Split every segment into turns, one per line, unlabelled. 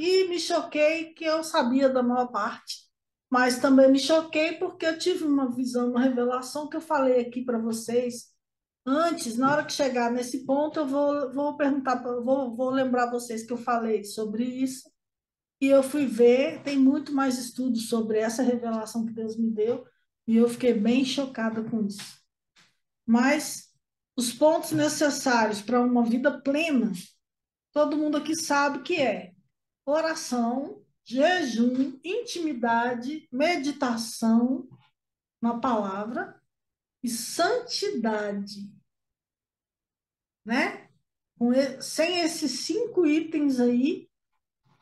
e me choquei que eu sabia da maior parte, mas também me choquei porque eu tive uma visão, uma revelação que eu falei aqui para vocês antes. Na hora que chegar nesse ponto, eu vou perguntar, vou lembrar vocês que eu falei sobre isso. E eu fui ver, tem muito mais estudos sobre essa revelação que Deus me deu, e eu fiquei bem chocada com isso. Mas os pontos necessários para uma vida plena, todo mundo aqui sabe que é oração, jejum, intimidade, meditação na palavra e santidade, né? Sem esses 5 itens aí,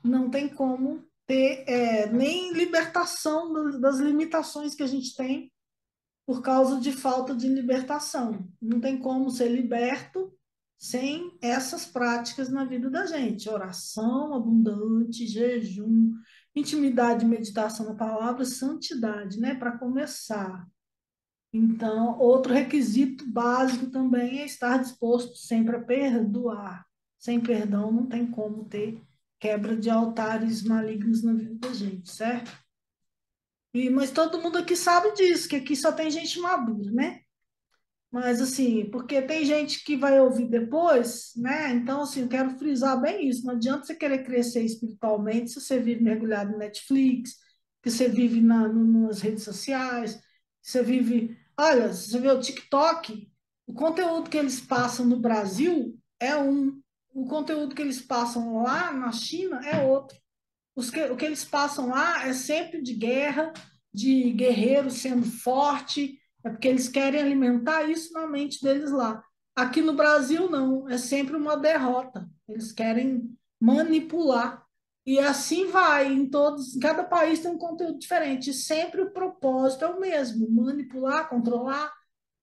não tem como ter nem libertação das limitações que a gente tem por causa de falta de libertação. Não tem como ser liberto sem essas práticas na vida da gente. Oração abundante, jejum, intimidade, meditação na palavra, santidade, né? Para começar. Então, outro requisito básico também é estar disposto sempre a perdoar. Sem perdão não tem como ter quebra de altares malignos na vida da gente, certo? Mas todo mundo aqui sabe disso, que aqui só tem gente madura, né? Mas assim, porque tem gente que vai ouvir depois, né? Então, assim, eu quero frisar bem isso. Não adianta você querer crescer espiritualmente se você vive mergulhado no Netflix, que você vive nas redes sociais, que você vive. Olha, você vê o TikTok, o conteúdo que eles passam no Brasil é um, o conteúdo que eles passam lá na China é outro. O que eles passam lá é sempre de guerra, de guerreiro sendo forte, é porque eles querem alimentar isso na mente deles lá. Aqui no Brasil, não, é sempre uma derrota. Eles querem manipular. E assim vai, em cada país tem um conteúdo diferente. E sempre o propósito é o mesmo: manipular, controlar,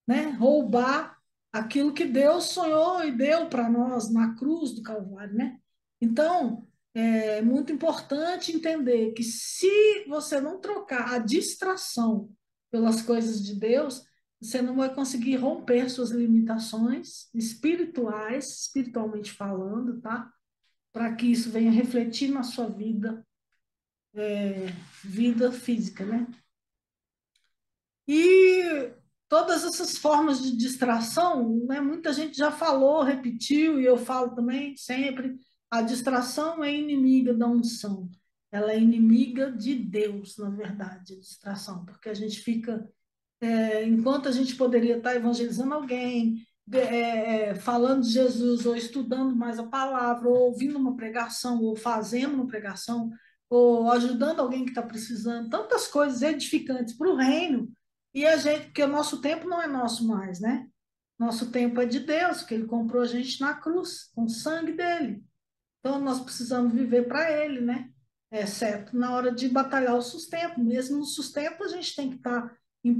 né? Roubar aquilo que Deus sonhou e deu para nós na cruz do Calvário, né? Então, é muito importante entender que se você não trocar a distração pelas coisas de Deus, você não vai conseguir romper suas limitações espirituais, espiritualmente falando, tá? Para que isso venha refletir na sua vida física, né? E todas essas formas de distração, né, muita gente já falou, repetiu, e eu falo também sempre, a distração é inimiga da unção. Ela é inimiga de Deus, na verdade, a distração, porque a gente fica, enquanto a gente poderia estar evangelizando alguém, falando de Jesus, ou estudando mais a palavra, ou ouvindo uma pregação, ou fazendo uma pregação, ou ajudando alguém que está precisando, tantas coisas edificantes para o reino, e a gente, porque o nosso tempo não é nosso mais, né? Nosso tempo é de Deus, que Ele comprou a gente na cruz, com o sangue dele. Então, nós precisamos viver para Ele, né? Exceto na hora de batalhar o sustento. Mesmo no sustento, a gente tem que estar em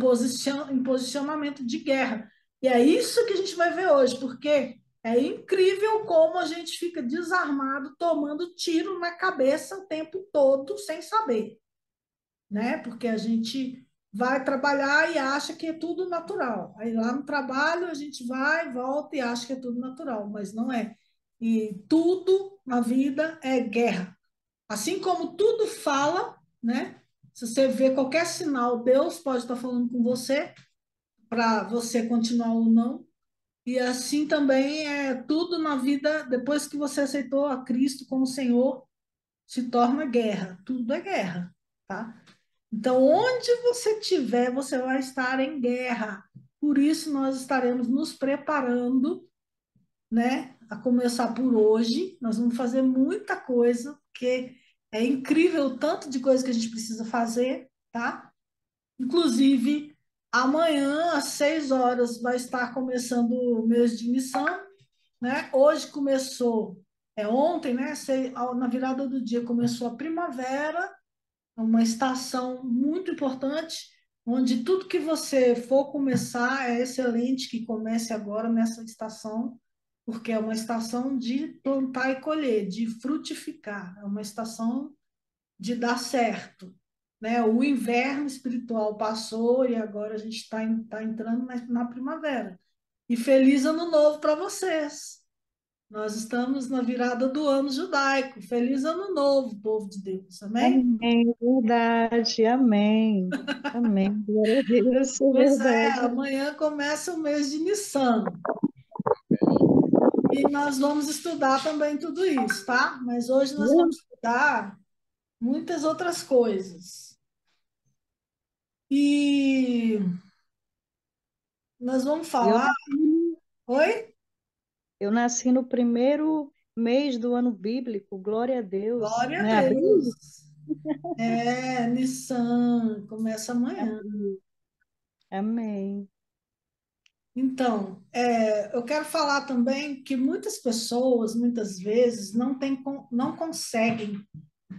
posicionamento de guerra. E é isso que a gente vai ver hoje, porque é incrível como a gente fica desarmado, tomando tiro na cabeça o tempo todo, sem saber, né? Porque a gente vai trabalhar e acha que é tudo natural. Aí lá no trabalho a gente vai, volta e acha que é tudo natural, mas não é. E tudo na vida é guerra. Assim como tudo fala, né? Se você vê qualquer sinal, Deus pode estar falando com você para você continuar ou não. E assim também é tudo na vida, depois que você aceitou a Cristo como Senhor, se torna guerra. Tudo é guerra, tá? Então, onde você estiver, você vai estar em guerra. Por isso, nós estaremos nos preparando, né? A começar por hoje. Nós vamos fazer muita coisa, porque é incrível o tanto de coisa que a gente precisa fazer, tá? Inclusive, amanhã, às 6 horas, vai estar começando o mês de missão, né? Hoje começou, ontem, né? Na virada do dia começou a primavera, é uma estação muito importante, onde tudo que você for começar é excelente que comece agora nessa estação, porque é uma estação de plantar e colher, de frutificar, é uma estação de dar certo, né? O inverno espiritual passou e agora a gente está entrando na primavera. E feliz ano novo para vocês, Nós estamos na virada do ano judaico. Feliz ano novo, povo de Deus. Amém?
Amém, verdade, amém. Amém, glória a Deus, é
Pois é,
verdade.
amanhã começa o mês de Nissan. E nós vamos estudar também tudo isso, tá? Mas hoje nós vamos estudar muitas outras coisas. E nós vamos
Eu
falar.
nasci,
Oi?
eu nasci no primeiro mês do ano bíblico, glória a Deus.
Glória a
Não é abril?
Deus. É, Nissan, começa amanhã.
Abril. Amém.
Então, eu quero falar também que muitas pessoas, muitas vezes, não conseguem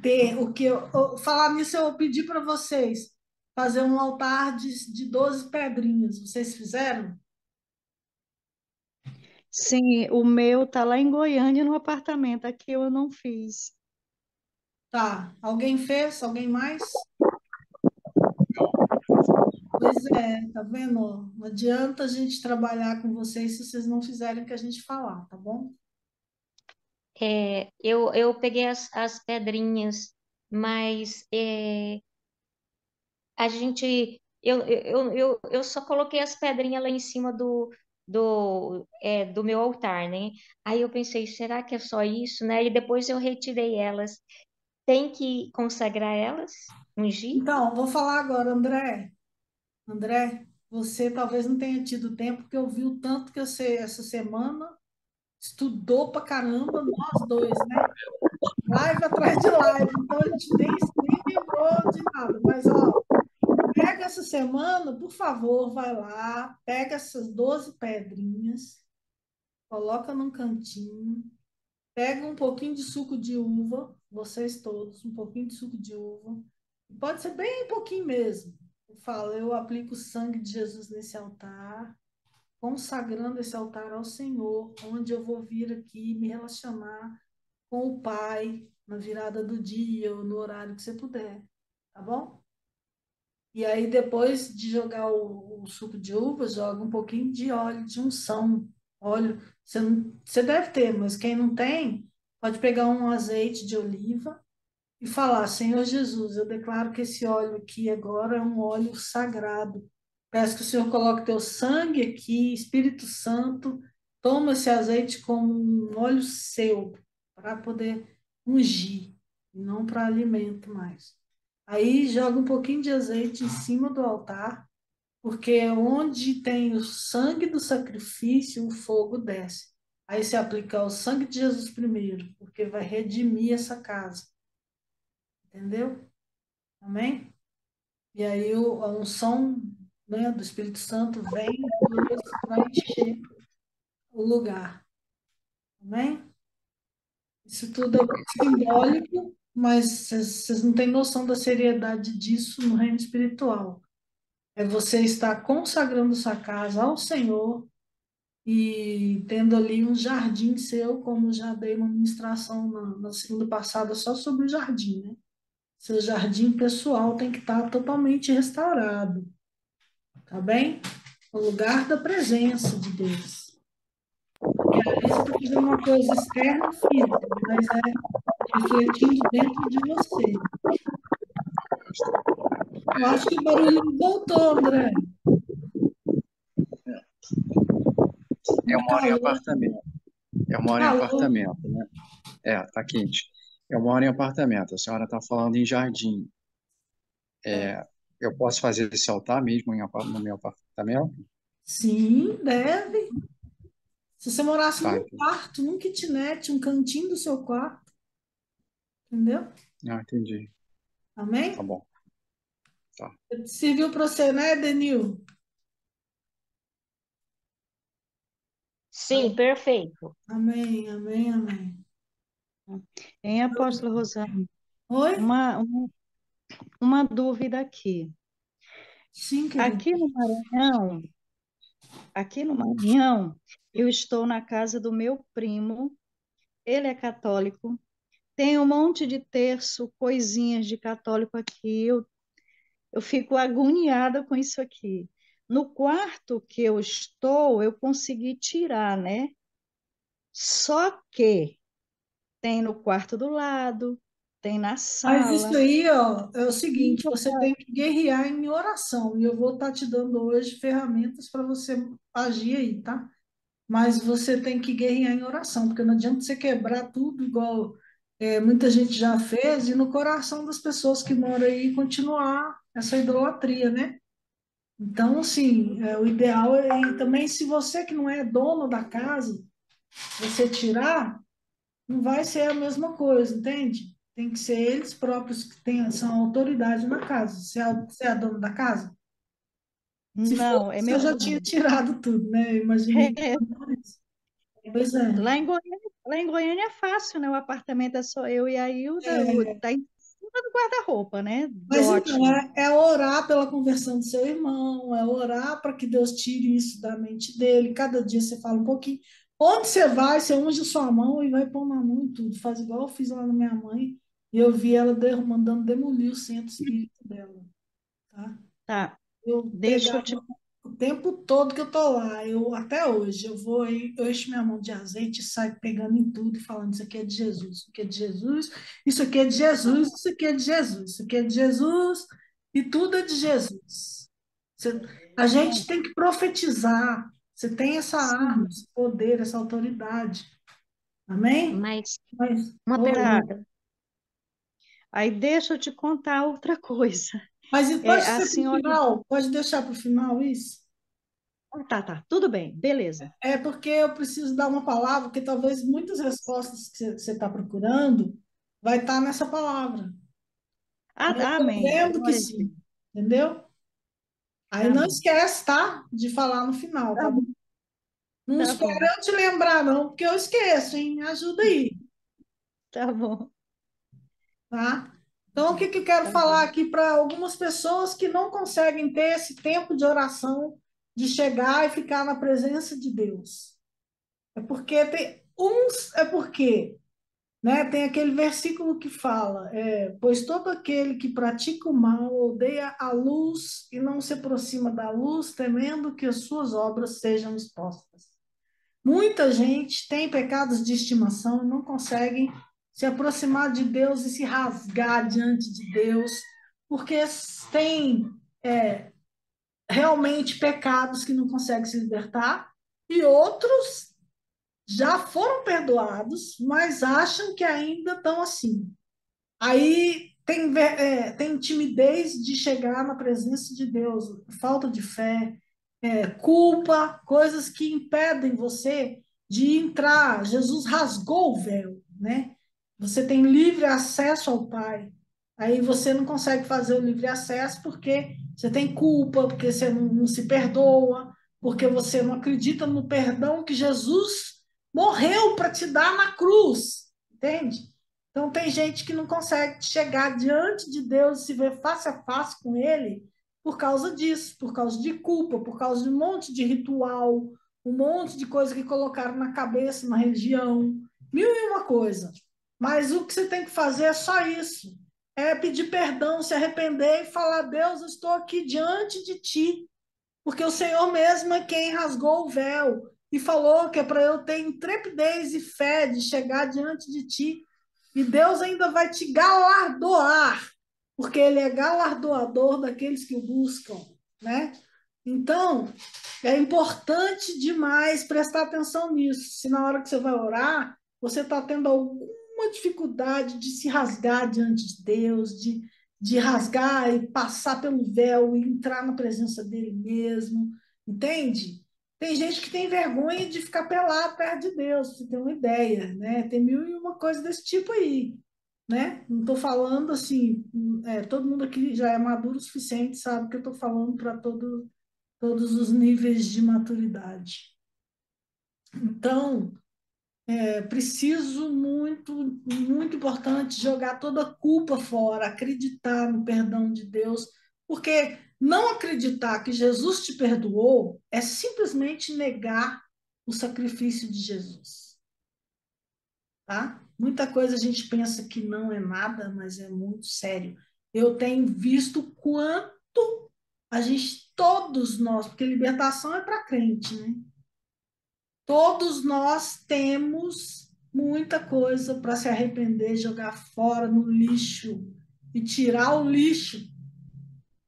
ter o que falar nisso, eu pedi para vocês fazer um altar de 12 pedrinhas. Vocês fizeram?
Sim, o meu tá lá em Goiânia no apartamento, aqui eu não fiz.
Tá. Alguém fez? Alguém mais? Pois é, tá vendo? Não adianta a gente trabalhar com vocês se vocês não fizerem o que a gente falar, tá bom?
Eu peguei as pedrinhas, mas a gente, eu só coloquei as pedrinhas lá em cima do meu altar, né? Aí eu pensei, será que é só isso, né? E depois eu retirei elas. Tem que consagrar elas? Ungir?
Então, vou falar agora, André. André, você talvez não tenha tido tempo, porque eu vi o tanto que você, essa semana, estudou pra caramba, nós dois, né? Live atrás de live, então a gente nem lembrou de nada. Mas, ó, pega essa semana, por favor, vai lá, pega essas 12 pedrinhas, coloca num cantinho, pega um pouquinho de suco de uva, vocês todos, um pouquinho de suco de uva. Pode ser bem pouquinho mesmo. Eu falo, eu aplico o sangue de Jesus nesse altar, consagrando esse altar ao Senhor, onde eu vou vir aqui me relacionar com o Pai na virada do dia ou no horário que você puder, tá bom? E aí, depois de jogar o suco de uva, joga um pouquinho de óleo de unção. Óleo, você deve ter, mas quem não tem, pode pegar um azeite de oliva e falar: Senhor Jesus, eu declaro que esse óleo aqui agora é um óleo sagrado. Peço que o Senhor coloque teu sangue aqui, Espírito Santo, toma esse azeite como um óleo seu, para poder ungir, e não para alimento mais. Aí joga um pouquinho de azeite em cima do altar, porque é onde tem o sangue do sacrifício, o fogo desce. Aí você aplica o sangue de Jesus primeiro, porque vai redimir essa casa. Entendeu? Amém? E aí a unção, né, do Espírito Santo vem depois para encher o lugar. Amém? Isso tudo é simbólico, mas vocês não têm noção da seriedade disso no reino espiritual. É você estar consagrando sua casa ao Senhor e tendo ali um jardim seu, como já dei uma ministração na segunda passada só sobre o jardim, né? Seu jardim pessoal tem que estar totalmente restaurado, tá bem? O lugar da presença de Deus. Porque ali você está fazendo uma coisa externa, física, mas é refletindo dentro de você. Eu acho que o barulho voltou, André.
Eu
Muito
moro em
calor,
apartamento. Eu
muito
moro em
calor.
apartamento, né? É, tá quente. Eu moro em apartamento. A senhora está falando em jardim.
É.
Eu posso fazer esse altar mesmo no meu apartamento?
Sim, deve. Se você morasse
Tá,
num quarto, num kitnet, um cantinho do seu quarto, entendeu?
entendi. Tá
Amém?
bom. Tá.
Serviu para você, né, Denil?
Sim, perfeito.
Amém, amém, amém.
Em Apóstolo Rosane,
Oi?
uma dúvida aqui.
Sim, querido.
Aqui no Maranhão, aqui no Maranhão, eu estou na casa do meu primo, ele é católico, tem um monte de terço, coisinhas de católico aqui, eu fico agoniada com isso aqui. No quarto que eu estou, eu consegui tirar, né? Só que tem no quarto do lado, tem na
Mas isso
sala.
aí, ó, é o seguinte, você tem que guerrear em oração, e eu vou estar te dando hoje ferramentas para você agir aí, tá? Mas você tem que guerrear em oração, porque não adianta você quebrar tudo igual muita gente já fez, e no coração das pessoas que moram aí continuar essa idolatria, né? Então, assim, o ideal é, e também se você que não é dono da casa, você tirar, não vai ser a mesma coisa, entende? Tem que ser eles próprios que são autoridade na casa. Você é a dona da casa? Se for,
Não, é
você
meu
já tinha
cunhado.
tirado tudo, né? Eu imaginei que não, mas- Pois é.
Lá em Goiânia é fácil, né? O apartamento é só eu e a Hilda, tá em cima do guarda-roupa, né?
Mas então,
Ótimo.
é orar pela conversão do seu irmão, é orar para que Deus tire isso da mente dele. Cada dia você fala um pouquinho. Onde você vai, você unge sua mão e vai pôr na mão em tudo. Faz igual eu fiz lá na minha mãe, e eu vi ela mandando demolir o centro espírita dela, tá?
Tá,
Eu
deixa eu
pegava
te.
o tempo todo que eu tô lá, até hoje, eu vou aí, eu encho minha mão de azeite e saio pegando em tudo e falando, isso aqui é de Jesus, isso aqui é de Jesus, isso aqui é de Jesus, isso aqui é de Jesus, isso aqui é de Jesus, e tudo é de Jesus. Você- a gente tem que profetizar, você tem essa arma,
Sim,
esse poder, essa autoridade, amém?
Mas
Mas,
uma
oi.
tá.
pergunta.
Aí deixa eu te contar outra coisa.
Mas e
É,
pode
a
ser para o
senhora.
final? Pode deixar para o final isso?
Tá, tudo bem, beleza.
É porque eu preciso dar uma palavra, porque talvez muitas respostas que você está procurando vai estar nessa palavra. Aí eu estou
Amém.
vendo que
Glória a Deus.
sim, entendeu? Aí
Tá
não
bom,
esquece, tá? De falar no final,
tá
tá bom?
bom,
Não
tá bom,
espera eu te lembrar, não, porque eu esqueço, hein? Me ajuda aí,
tá bom,
tá? Então, o que que eu quero
tá
falar
bom.
aqui para algumas pessoas que não conseguem ter esse tempo de oração, de chegar e ficar na presença de Deus? É porque né? Tem aquele versículo que fala, pois todo aquele que pratica o mal odeia a luz e não se aproxima da luz, temendo que as suas obras sejam expostas. Muita gente tem pecados de estimação e não conseguem se aproximar de Deus e se rasgar diante de Deus, porque tem realmente pecados que não conseguem se libertar, e outros já foram perdoados, mas acham que ainda estão assim. Aí tem timidez de chegar na presença de Deus, falta de fé, culpa, coisas que impedem você de entrar. Jesus rasgou o véu, né? Você tem livre acesso ao Pai. Aí você não consegue fazer o livre acesso porque você tem culpa, porque você não se perdoa, porque você não acredita no perdão que Jesus morreu para te dar na cruz, entende? Então tem gente que não consegue chegar diante de Deus e se ver face a face com Ele por causa disso, por causa de culpa, por causa de um monte de ritual, um monte de coisa que colocaram na cabeça, na religião, mil e uma coisa. Mas o que você tem que fazer é só isso. É pedir perdão, se arrepender e falar: Deus, eu estou aqui diante de ti, porque o Senhor mesmo é quem rasgou o véu e falou que é para eu ter intrepidez e fé de chegar diante de ti. E Deus ainda vai te galardoar, porque Ele é galardoador daqueles que o buscam, né? Então, é importante demais prestar atenção nisso. Se na hora que você vai orar, você está tendo alguma dificuldade de se rasgar diante de Deus, de rasgar e passar pelo véu e entrar na presença dele mesmo, entende? Tem gente que tem vergonha de ficar pelado perto de Deus, pra você ter uma ideia, né? Tem mil e uma coisa desse tipo aí, né? Não estou falando assim, todo mundo aqui já é maduro o suficiente, sabe que eu estou falando para todos os níveis de maturidade. Então, é preciso muito, muito importante jogar toda a culpa fora, acreditar no perdão de Deus, porque não acreditar que Jesus te perdoou é simplesmente negar o sacrifício de Jesus, tá? Muita coisa a gente pensa que não é nada, mas é muito sério. Eu tenho visto quanto todos nós, porque libertação é para crente, né? Todos nós temos muita coisa para se arrepender, jogar fora no lixo e tirar o lixo,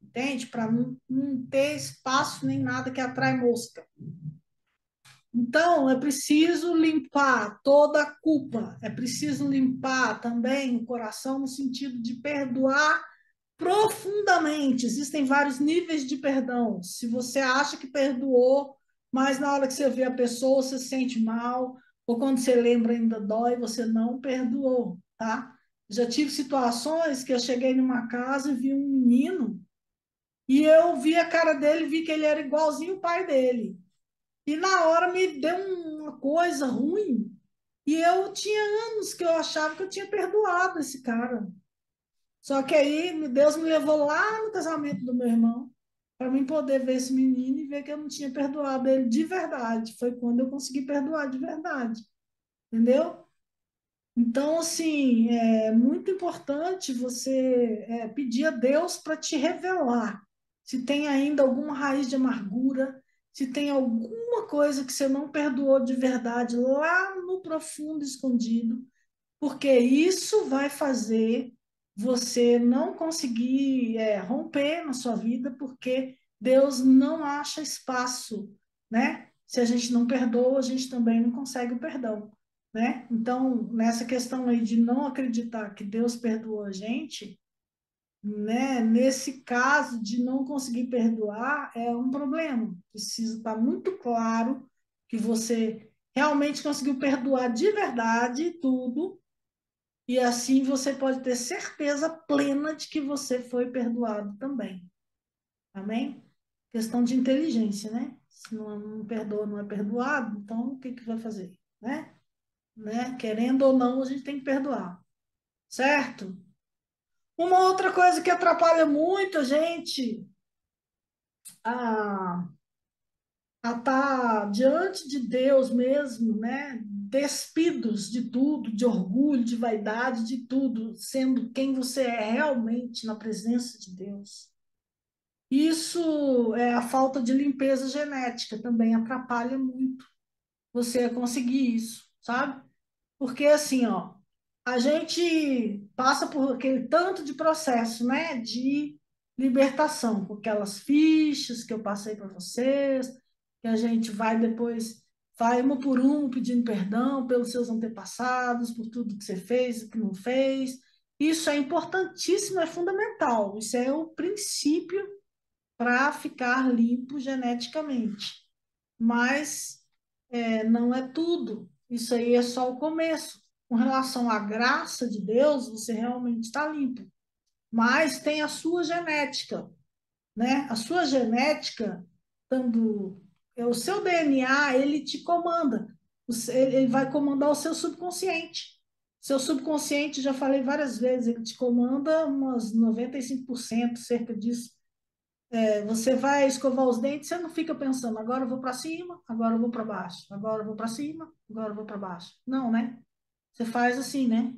entende? Para não ter espaço nem nada que atrai mosca. Então, é preciso limpar toda a culpa, é preciso limpar também o coração no sentido de perdoar profundamente. Existem vários níveis de perdão. Se você acha que perdoou, mas na hora que você vê a pessoa, você se sente mal, ou quando você lembra ainda dói, você não perdoou, tá? Já tive situações que eu cheguei numa casa e vi um menino, e eu vi a cara dele, vi que ele era igualzinho o pai dele. E na hora me deu uma coisa ruim. E eu tinha anos que eu achava que eu tinha perdoado esse cara. Só que aí Deus me levou lá no casamento do meu irmão para mim poder ver esse menino e ver que eu não tinha perdoado ele de verdade. Foi quando eu consegui perdoar de verdade. Entendeu? Então, assim, é muito importante você pedir a Deus para te revelar se tem ainda alguma raiz de amargura, se tem alguma coisa que você não perdoou de verdade lá no profundo escondido, porque isso vai fazer você não conseguir romper na sua vida, porque Deus não acha espaço, né? Se a gente não perdoa, a gente também não consegue o perdão, né? Então, nessa questão aí de não acreditar que Deus perdoou a gente, né? Nesse caso de não conseguir perdoar, é um problema. Precisa estar muito claro que você realmente conseguiu perdoar de verdade tudo, e assim você pode ter certeza plena de que você foi perdoado também. Amém? Questão de inteligência, né? Se não perdoa, não é perdoado, então o que que vai fazer? Né? Querendo ou não, a gente tem que perdoar. Certo? Uma outra coisa que atrapalha muito a gente a estar diante de Deus mesmo, né? Despidos de tudo, de orgulho, de vaidade, de tudo, sendo quem você é realmente na presença de Deus. Isso é a falta de limpeza genética, também atrapalha muito você a conseguir isso, sabe? Porque assim, ó, a gente passa por aquele tanto de processo, né, de libertação, com aquelas fichas que eu passei para vocês, que a gente vai depois, vai uma por uma pedindo perdão pelos seus antepassados, por tudo que você fez e que não fez. Isso é importantíssimo, é fundamental. Isso é o princípio para ficar limpo geneticamente. Mas não é tudo. Isso aí é só o começo. Com relação à graça de Deus, você realmente está limpo. Mas tem a sua genética, né? A sua genética, quando o seu DNA, ele te comanda. Ele vai comandar o seu subconsciente. Seu subconsciente, já falei várias vezes, ele te comanda umas 95%, cerca disso. Você vai escovar os dentes, você não fica pensando, agora eu vou para cima, agora eu vou para baixo, agora eu vou para cima, agora eu vou para baixo. Não, né? Você faz assim, né?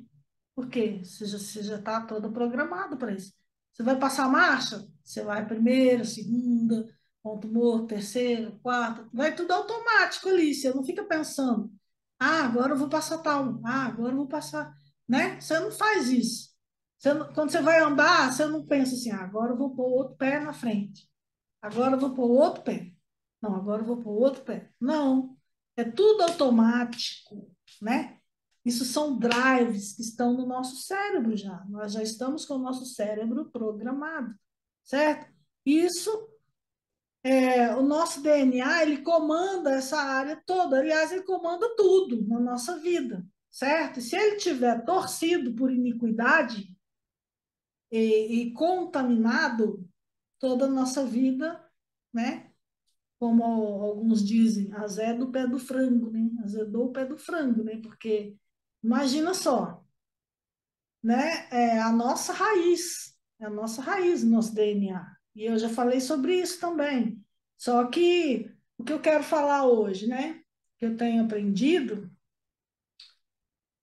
Por quê? Você já está todo programado para isso. Você vai passar a marcha, você vai primeira, segunda, ponto morto, terceira, quarta, vai tudo automático ali, você não fica pensando, agora eu vou passar tal, agora eu vou passar, né? Você não faz isso. Quando você vai andar, você não pensa assim, agora eu vou pôr o outro pé na frente. Agora eu vou pôr o outro pé. Não, agora eu vou pôr o outro pé. Não. É tudo automático, né? Isso são drives que estão no nosso cérebro já. Nós já estamos com o nosso cérebro programado, certo? Isso, o nosso DNA, ele comanda essa área toda. Aliás, ele comanda tudo na nossa vida, certo? E se ele tiver torcido por iniquidade, e contaminado toda a nossa vida, né? Como alguns dizem, azeda o pé do frango, né? Azedou o pé do frango, né? Porque imagina só, né? É a nossa raiz, o nosso DNA. E eu já falei sobre isso também. Só que o que eu quero falar hoje, né? Que eu tenho aprendido,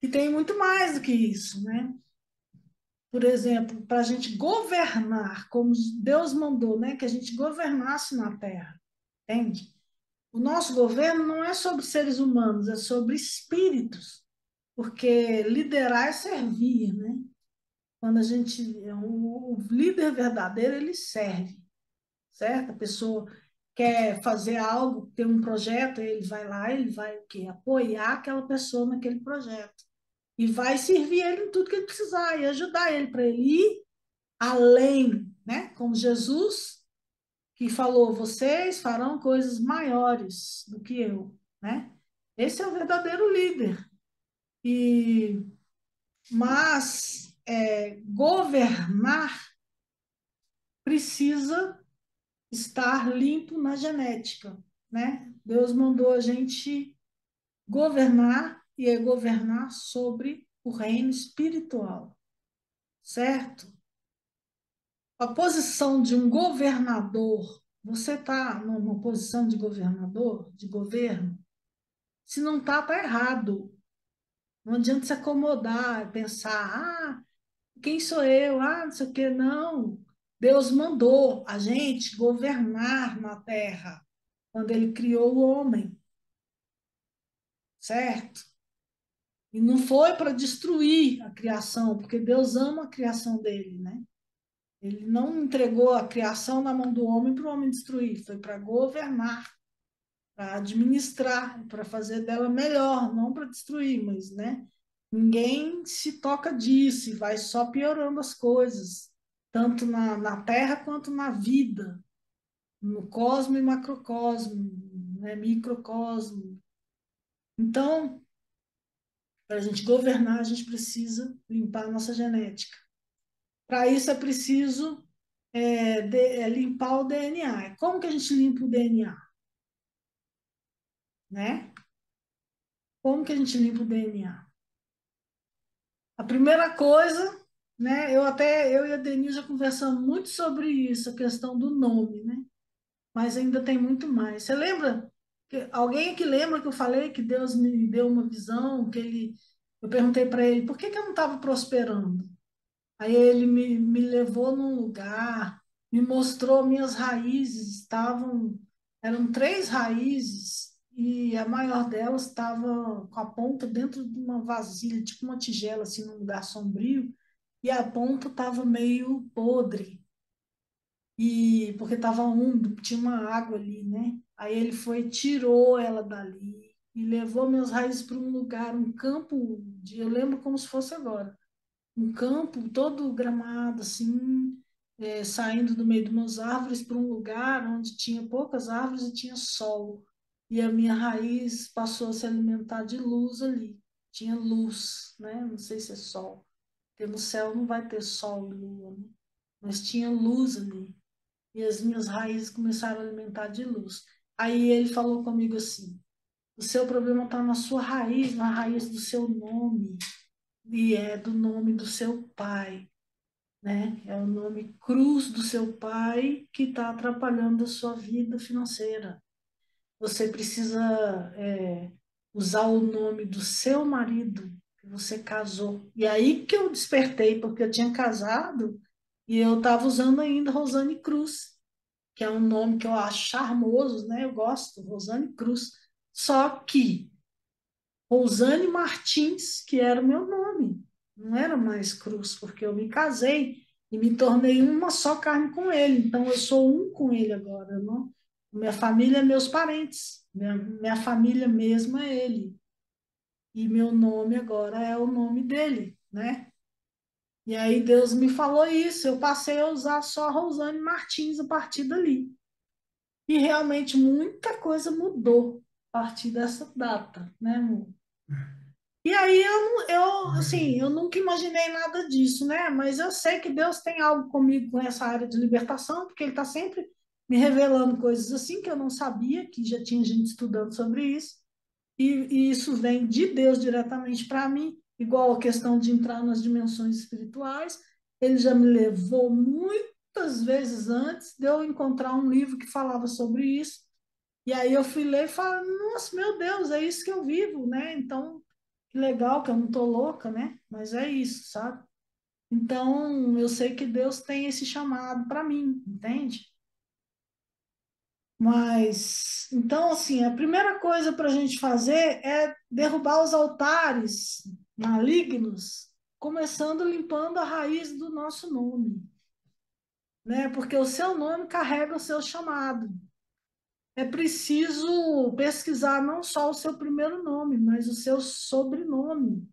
que tem muito mais do que isso, né? Por exemplo, para a gente governar, como Deus mandou, né, que a gente governasse na terra, entende? O nosso governo não é sobre seres humanos, é sobre espíritos, porque liderar é servir, né? Quando a gente, o líder verdadeiro, ele serve, certo? A pessoa quer fazer algo, tem um projeto, ele vai lá, ele vai o quê? Apoiar aquela pessoa naquele projeto. E vai servir ele em tudo que ele precisar e ajudar ele para ele ir além, né? Como Jesus que falou, vocês farão coisas maiores do que eu, né? Esse é o verdadeiro líder. E mas governar precisa estar limpo na genética, né? Deus mandou a gente governar e é governar sobre o reino espiritual, certo? A posição de um governador, você está numa posição de governador, de governo, se não está, está errado. Não adianta se acomodar, pensar, quem sou eu? Não sei o quê. Não. Deus mandou a gente governar na terra quando ele criou o homem, certo? E não foi para destruir a criação, porque Deus ama a criação dele, né? Ele não entregou a criação na mão do homem para o homem destruir, foi para governar, para administrar, para fazer dela melhor, não para destruir, mas, né? Ninguém se toca disso e vai só piorando as coisas, tanto na Terra quanto na vida, no cosmo e macrocosmo, né? Microcosmo. Então, para a gente governar, a gente precisa limpar a nossa genética. Para isso é preciso limpar o DNA. Como que a gente limpa o DNA? Né? Como que a gente limpa o DNA? A primeira coisa, né? Eu e a Denise já conversamos muito sobre isso, a questão do nome, né? Mas ainda tem muito mais. Você lembra? Alguém aqui lembra que eu falei que Deus me deu uma visão, eu perguntei para ele por que eu não estava prosperando? Aí ele me levou num lugar, me mostrou minhas raízes, eram 3 raízes, e a maior delas estava com a ponta dentro de uma vasilha, tipo uma tigela, assim, num lugar sombrio, e a ponta estava meio podre, e porque estava úmido, tinha uma água ali, né? Aí ele foi, tirou ela dali, e levou minhas raízes para um lugar, um campo, eu lembro como se fosse agora um campo todo gramado, assim, saindo do meio de umas árvores para um lugar onde tinha poucas árvores e tinha sol. E a minha raiz passou a se alimentar de luz ali. Tinha luz, né? Não sei se é sol, porque no céu não vai ter sol e lua, né? Mas tinha luz ali. E as minhas raízes começaram a alimentar de luz. Aí ele falou comigo assim: o seu problema está na sua raiz, na raiz do seu nome e é do nome do seu pai, né? É o nome Cruz do seu pai que está atrapalhando a sua vida financeira. Você precisa usar o nome do seu marido que você casou. E aí que eu despertei, porque eu tinha casado e eu estava usando ainda Rosane Cruz, que é um nome que eu acho charmoso, né? Eu gosto, Rosane Cruz. Só que Rosane Martins, que era o meu nome. Não era mais Cruz, porque eu me casei e me tornei uma só carne com ele. Então, eu sou um com ele agora. Não? Minha família é meus parentes. Minha família mesmo é ele. E meu nome agora é o nome dele, né? E aí Deus me falou isso. Eu passei a usar só Rosane Martins a partir dali. E realmente muita coisa mudou a partir dessa data, né, amor? E aí assim, eu nunca imaginei nada disso, né? Mas eu sei que Deus tem algo comigo com essa área de libertação, porque Ele está sempre me revelando coisas assim que eu não sabia, que já tinha gente estudando sobre isso. E isso vem de Deus diretamente para mim, igual a questão de entrar nas dimensões espirituais. Ele já me levou muitas vezes antes de eu encontrar um livro que falava sobre isso. E aí eu fui ler e falei, nossa, meu Deus, é isso que eu vivo, né? Então, que legal que eu não tô louca, né? Mas é isso, sabe? Então, eu sei que Deus tem esse chamado para mim, entende? Mas, então, assim, a primeira coisa para a gente fazer é derrubar os altares malignos, começando limpando a raiz do nosso nome, né? Porque o seu nome carrega o seu chamado. É preciso pesquisar não só o seu primeiro nome, mas o seu sobrenome.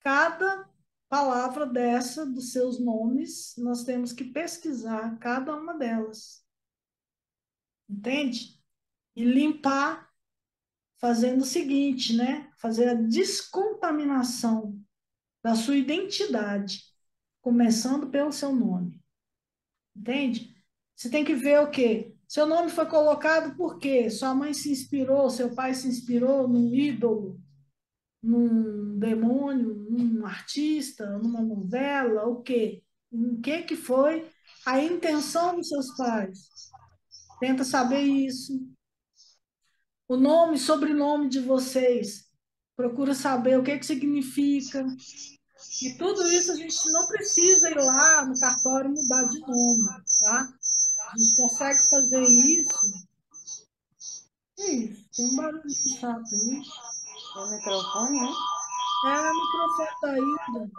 Cada palavra dessa, dos seus nomes, nós temos que pesquisar cada uma delas, entende? E limpar, fazendo o seguinte, né? Fazer a descontaminação da sua identidade, começando pelo seu nome, entende? Você tem que ver o quê? Seu nome foi colocado por quê? Sua mãe se inspirou, seu pai se inspirou num ídolo, num demônio, num artista, numa novela, o quê? O que foi a intenção dos seus pais? Tenta saber isso. O nome, sobrenome de vocês. Procura saber o que significa. E tudo isso a gente não precisa ir lá no cartório mudar de nome, tá? A gente consegue fazer isso. É isso, tem um barulho chato aí.
O microfone, né?
É o microfone da Hilda.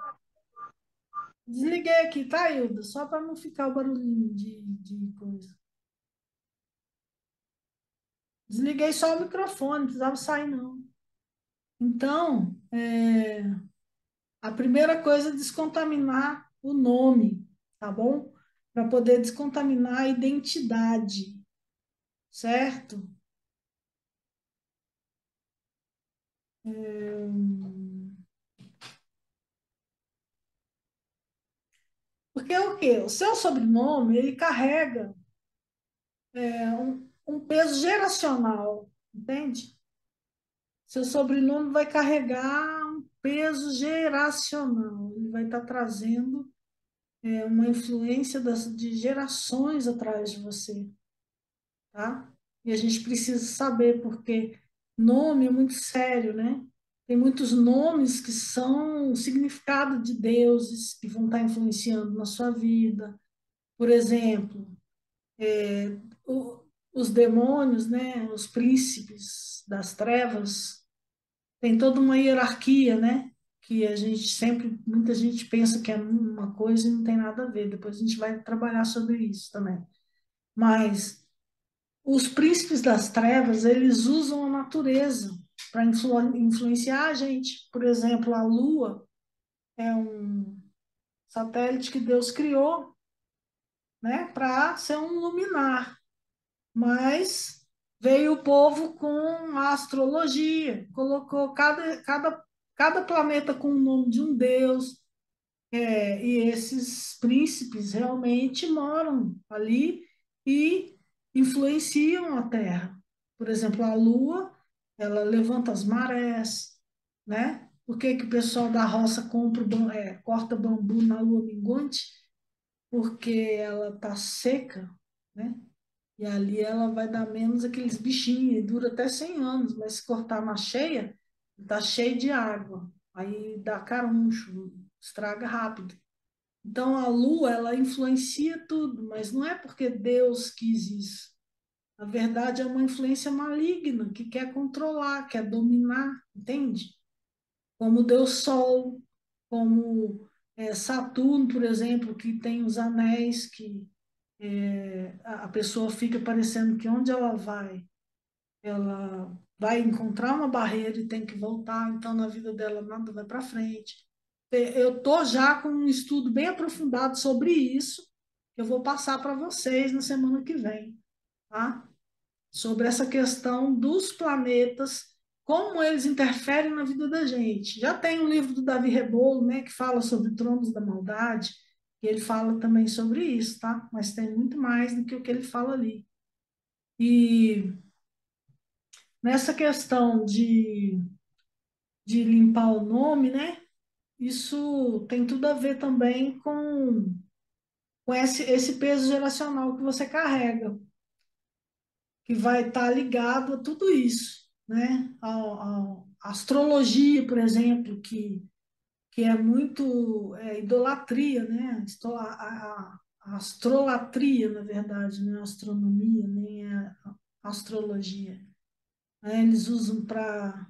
Desliguei aqui, tá, Hilda? Só para não ficar o barulhinho de coisa. Desliguei só o microfone, não precisava sair, não. Então, a primeira coisa é descontaminar o nome, tá bom? Para poder descontaminar a identidade, certo? Porque o quê? O seu sobrenome, ele carrega um peso geracional, entende? Seu sobrenome vai carregar um peso geracional, ele vai estar trazendo uma influência de gerações atrás de você, tá? E a gente precisa saber, porque nome é muito sério, né? Tem muitos nomes que são significado de deuses que vão estar influenciando na sua vida. Por exemplo, o- os demônios, né? Os príncipes das trevas, tem toda uma hierarquia, né? Que a gente sempre, muita gente pensa que é uma coisa e não tem nada a ver. Depois a gente vai trabalhar sobre isso também. Mas os príncipes das trevas, eles usam a natureza para influenciar a gente. Por exemplo, a Lua é um satélite que Deus criou, né, para ser um luminar. Mas veio o povo com a astrologia, colocou cada planeta com o nome de um deus, e esses príncipes realmente moram ali e influenciam a Terra. Por exemplo, a Lua, ela levanta as marés, né? Por que que o pessoal da roça corta bambu na lua minguante? Porque ela está seca, né? E ali ela vai dar menos aqueles bichinhos, e dura até 100 anos, mas se cortar na cheia, está cheio de água. Aí dá caruncho, estraga rápido. Então a lua, ela influencia tudo, mas não é porque Deus quis isso. Na verdade, é uma influência maligna que quer controlar, quer dominar, entende? Como Deus Sol, como Saturno, por exemplo, que tem os anéis que a pessoa fica parecendo que onde ela vai encontrar uma barreira e tem que voltar, então na vida dela nada vai para frente. Eu estou já com um estudo bem aprofundado sobre isso, que eu vou passar para vocês na semana que vem, tá? Sobre essa questão dos planetas, como eles interferem na vida da gente. Já tem o livro do Davi Rebolo, né, que fala sobre tronos da maldade, e ele fala também sobre isso, tá? Mas tem muito mais do que o que ele fala ali. E nessa questão de limpar o nome, né? Isso tem tudo a ver também com esse peso geracional que você carrega, que vai estar ligado a tudo isso, né? A astrologia, por exemplo, que é muito idolatria, né? A a astrolatria, na verdade, não é astronomia, nem é astrologia. Eles usam para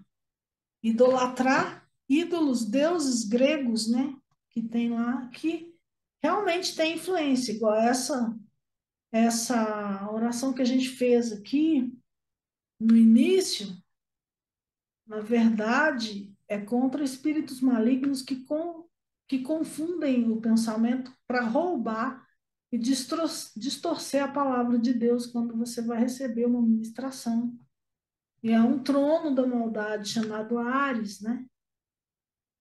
idolatrar ídolos, deuses gregos, né? Que tem lá, que realmente tem influência, igual essa oração que a gente fez aqui no início, na verdade, é contra espíritos malignos que confundem o pensamento para roubar e distorcer a palavra de Deus quando você vai receber uma ministração. E é um trono da maldade chamado Ares, né?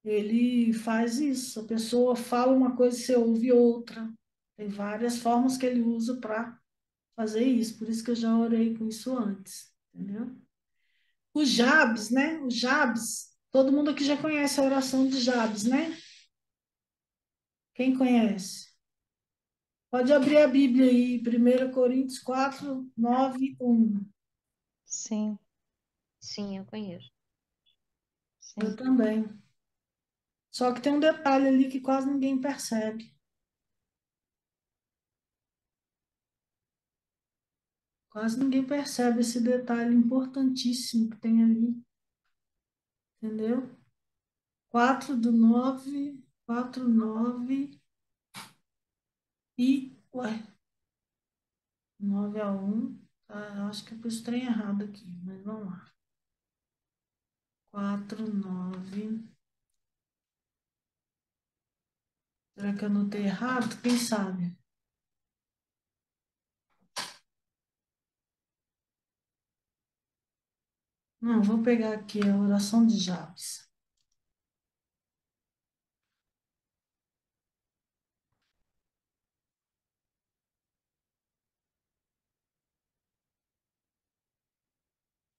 Ele faz isso. A pessoa fala uma coisa e você ouve outra. Tem várias formas que ele usa para fazer isso. Por isso que eu já orei com isso antes, entendeu? O Jabes, né? O Jabes, todo mundo aqui já conhece a oração de Jabes, né? Quem conhece? Pode abrir a Bíblia aí, 1 Coríntios 4, 9, 1.
Sim,
Sim, eu conheço.
Eu
sim.
também. Só que tem um detalhe ali que quase ninguém percebe. Quase ninguém percebe esse detalhe importantíssimo que tem ali, entendeu? 4 do 9 e... Ué, 9 a 1. Acho que eu pus o trem errado aqui, mas vamos lá. 4, 9. Será que eu anotei errado? Quem sabe? Não, vou pegar aqui a oração de Jabes.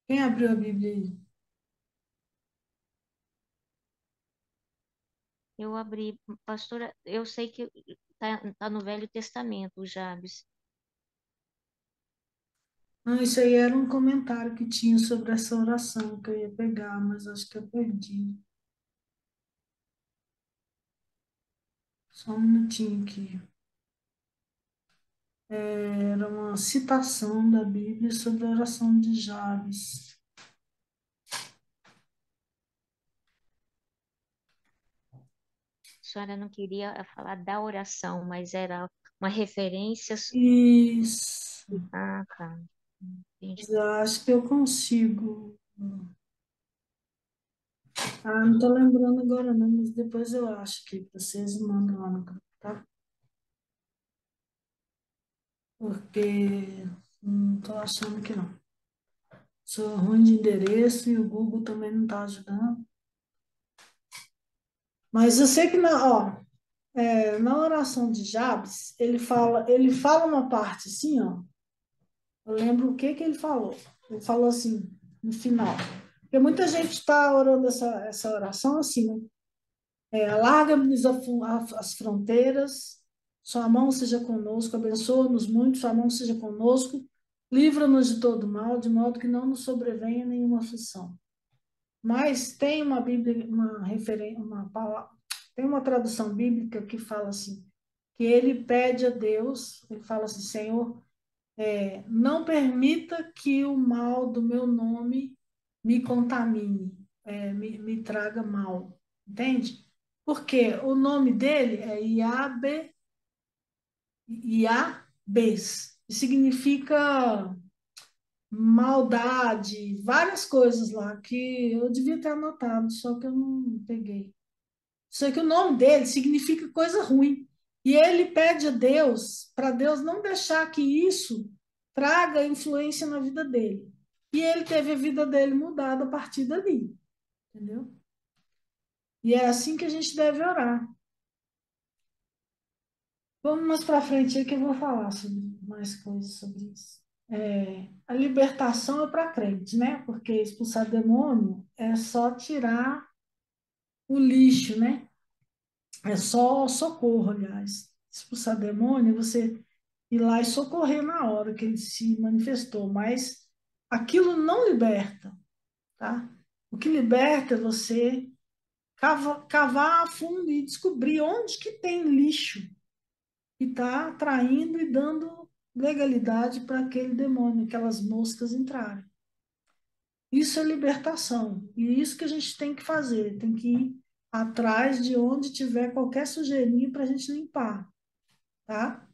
Quem abriu a Bíblia aí?
Eu abri, pastora, eu sei que tá no Velho Testamento, o Jabes.
Não, isso aí era um comentário que tinha sobre essa oração que eu ia pegar, mas acho que eu perdi. Só um minutinho aqui. Era uma citação da Bíblia sobre a oração de Jabes.
A senhora não queria falar da oração, mas era uma referência.
Isso.
Ah, tá. Entendi.
Eu acho que eu consigo. Não tô lembrando agora não, mas depois eu acho que vocês mandam lá no grupo, tá? Porque não tô achando que não. Sou ruim de endereço e o Google também não tá ajudando. Mas eu sei que na oração de Jabes, ele fala uma parte assim, ó. Eu lembro o que que ele falou. Ele falou assim, no final. Porque muita gente está orando essa oração assim, né? Alarga-nos as fronteiras, sua mão seja conosco, abençoa-nos muito, sua mão seja conosco, livra-nos de todo mal, de modo que não nos sobrevenha nenhuma aflição. Mas tem uma Bíblia, uma referência, tem uma tradução bíblica que fala assim, que ele pede a Deus, ele fala assim, Senhor, não permita que o mal do meu nome me contamine, me traga mal, entende? Porque o nome dele é Iabes, significa maldade, várias coisas lá que eu devia ter anotado, só que eu não peguei. Só que o nome dele significa coisa ruim. E ele pede a Deus, para Deus não deixar que isso traga influência na vida dele. E ele teve a vida dele mudada a partir dali, entendeu? E é assim que a gente deve orar. Vamos mais para frente aí que eu vou falar sobre mais coisas sobre isso. A libertação é para crente, né? Porque expulsar demônio é só tirar o lixo, né? É só socorro, aliás. Expulsar demônio é você ir lá e socorrer na hora que ele se manifestou, mas aquilo não liberta, tá? O que liberta é você cavar a fundo e descobrir onde que tem lixo e está atraindo e dando legalidade para aquele demônio, aquelas moscas entrarem. Isso é libertação. E isso que a gente tem que fazer. Tem que ir atrás de onde tiver qualquer sujeirinha para a gente limpar. Tá?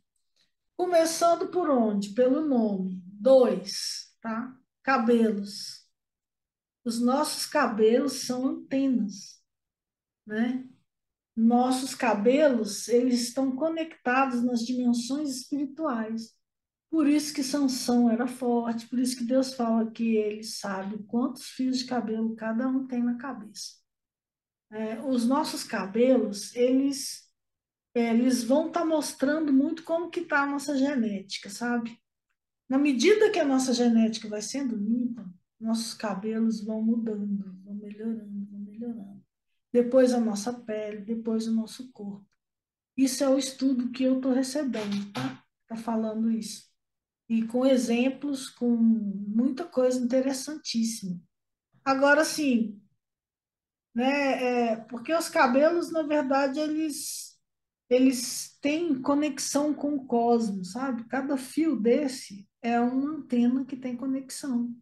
Começando por onde? Pelo nome. 2, tá? Cabelos. Os nossos cabelos são antenas, né? Nossos cabelos, eles estão conectados nas dimensões espirituais. Por isso que Sansão era forte, por isso que Deus fala que ele sabe quantos fios de cabelo cada um tem na cabeça. Os nossos cabelos, eles vão estar mostrando muito como que está a nossa genética, sabe? Na medida que a nossa genética vai sendo limpa, nossos cabelos vão mudando, vão melhorando, vão melhorando. Depois a nossa pele, depois o nosso corpo. Isso é o estudo que eu estou recebendo, tá? Tá falando isso. E com exemplos, com muita coisa interessantíssima. Agora, sim, né? Porque os cabelos, na verdade, eles têm conexão com o cosmos, sabe? Cada fio desse é uma antena que tem conexão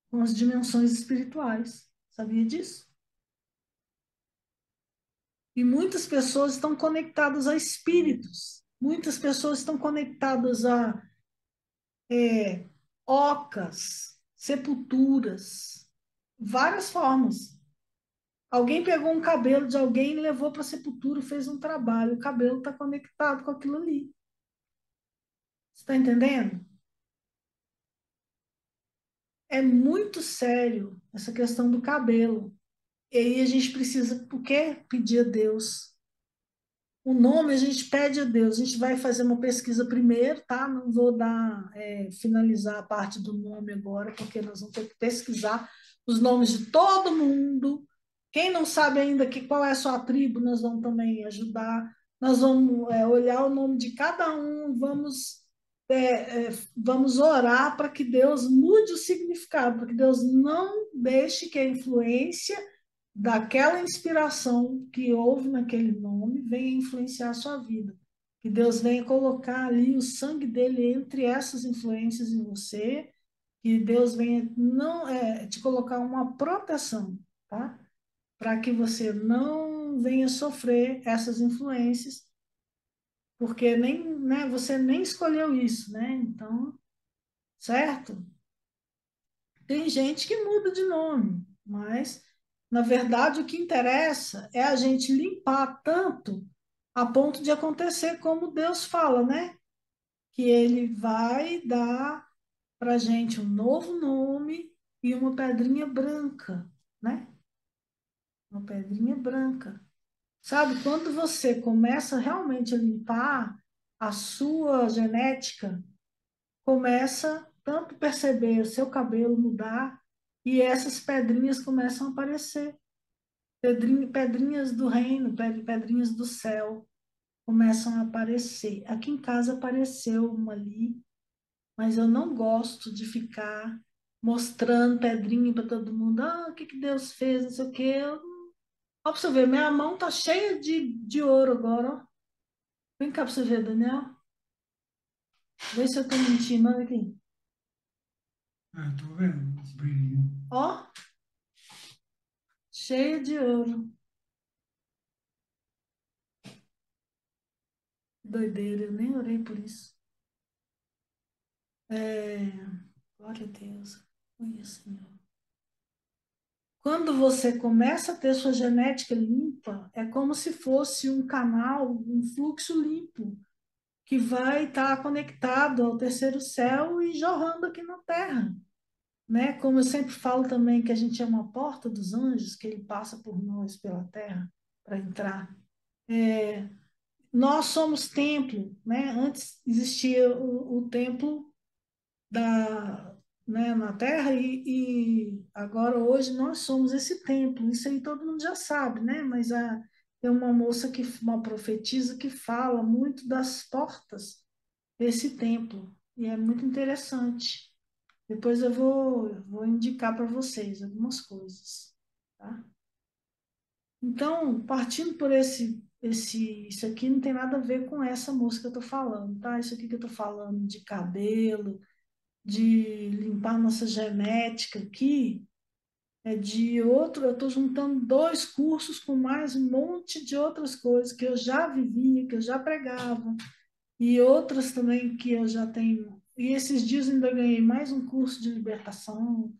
com as dimensões espirituais. Sabia disso? E muitas pessoas estão conectadas a espíritos. Muitas pessoas estão conectadas a ocas, sepulturas, várias formas. Alguém pegou um cabelo de alguém e levou para a sepultura, fez um trabalho. O cabelo está conectado com aquilo ali. Você está entendendo? É muito sério essa questão do cabelo. E aí a gente precisa, por quê? Pedir a Deus. O nome a gente pede a Deus. A gente vai fazer uma pesquisa primeiro, tá? Não vou finalizar a parte do nome agora, porque nós vamos ter que pesquisar os nomes de todo mundo. Quem não sabe ainda qual é a sua tribo, nós vamos também ajudar. Nós vamos olhar o nome de cada um, vamos orar para que Deus mude o significado, para que Deus não deixe que a influência daquela inspiração que houve naquele nome venha influenciar a sua vida. Que Deus venha colocar ali o sangue dele entre essas influências em você, que Deus venha não te colocar uma proteção, tá? Para que você não venha sofrer essas influências, porque nem, né, você nem escolheu isso, né? Então, certo? Tem gente que muda de nome, mas, na verdade, o que interessa é a gente limpar tanto a ponto de acontecer como Deus fala, né? Que Ele vai dar para a gente um novo nome e uma pedrinha branca, né? Uma pedrinha branca. Sabe, quando você começa realmente a limpar a sua genética, começa tanto perceber o seu cabelo mudar e essas pedrinhas começam a aparecer. Pedrinhas do reino, pedrinhas do céu começam a aparecer. Aqui em casa apareceu uma ali, mas eu não gosto de ficar mostrando pedrinha para todo mundo. Ah, o que que Deus fez, não sei o quê. Ó, pra você ver, minha mão tá cheia de ouro agora, ó. Vem cá pra você ver, Daniel. Vê se eu tô mentindo, olha aqui.
Ah, tô vendo os brilhinhos.
Ó, cheia de ouro. Doideira, eu nem orei por isso. Glória a Deus. Olha, Senhor. Quando você começa a ter sua genética limpa, é como se fosse um canal, um fluxo limpo, que vai estar conectado ao terceiro céu e jorrando aqui na Terra. Né? Como eu sempre falo também que a gente é uma porta dos anjos, que ele passa por nós pela Terra para entrar. Nós somos templo, né? Antes existia o templo da, né, na Terra e agora hoje nós somos esse templo. Isso aí todo mundo já sabe, né? Mas tem uma moça uma profetisa que fala muito das portas desse templo e é muito interessante. Depois eu vou indicar para vocês algumas coisas, tá? Então, partindo por isso aqui não tem nada a ver com essa moça que eu estou falando, tá? Isso aqui que eu estou falando de cabelo, de limpar nossa genética aqui, é de outro, eu estou juntando dois cursos com mais um monte de outras coisas que eu já vivia, que eu já pregava, e outras também que eu já tenho. E esses dias eu ainda ganhei mais um curso de libertação.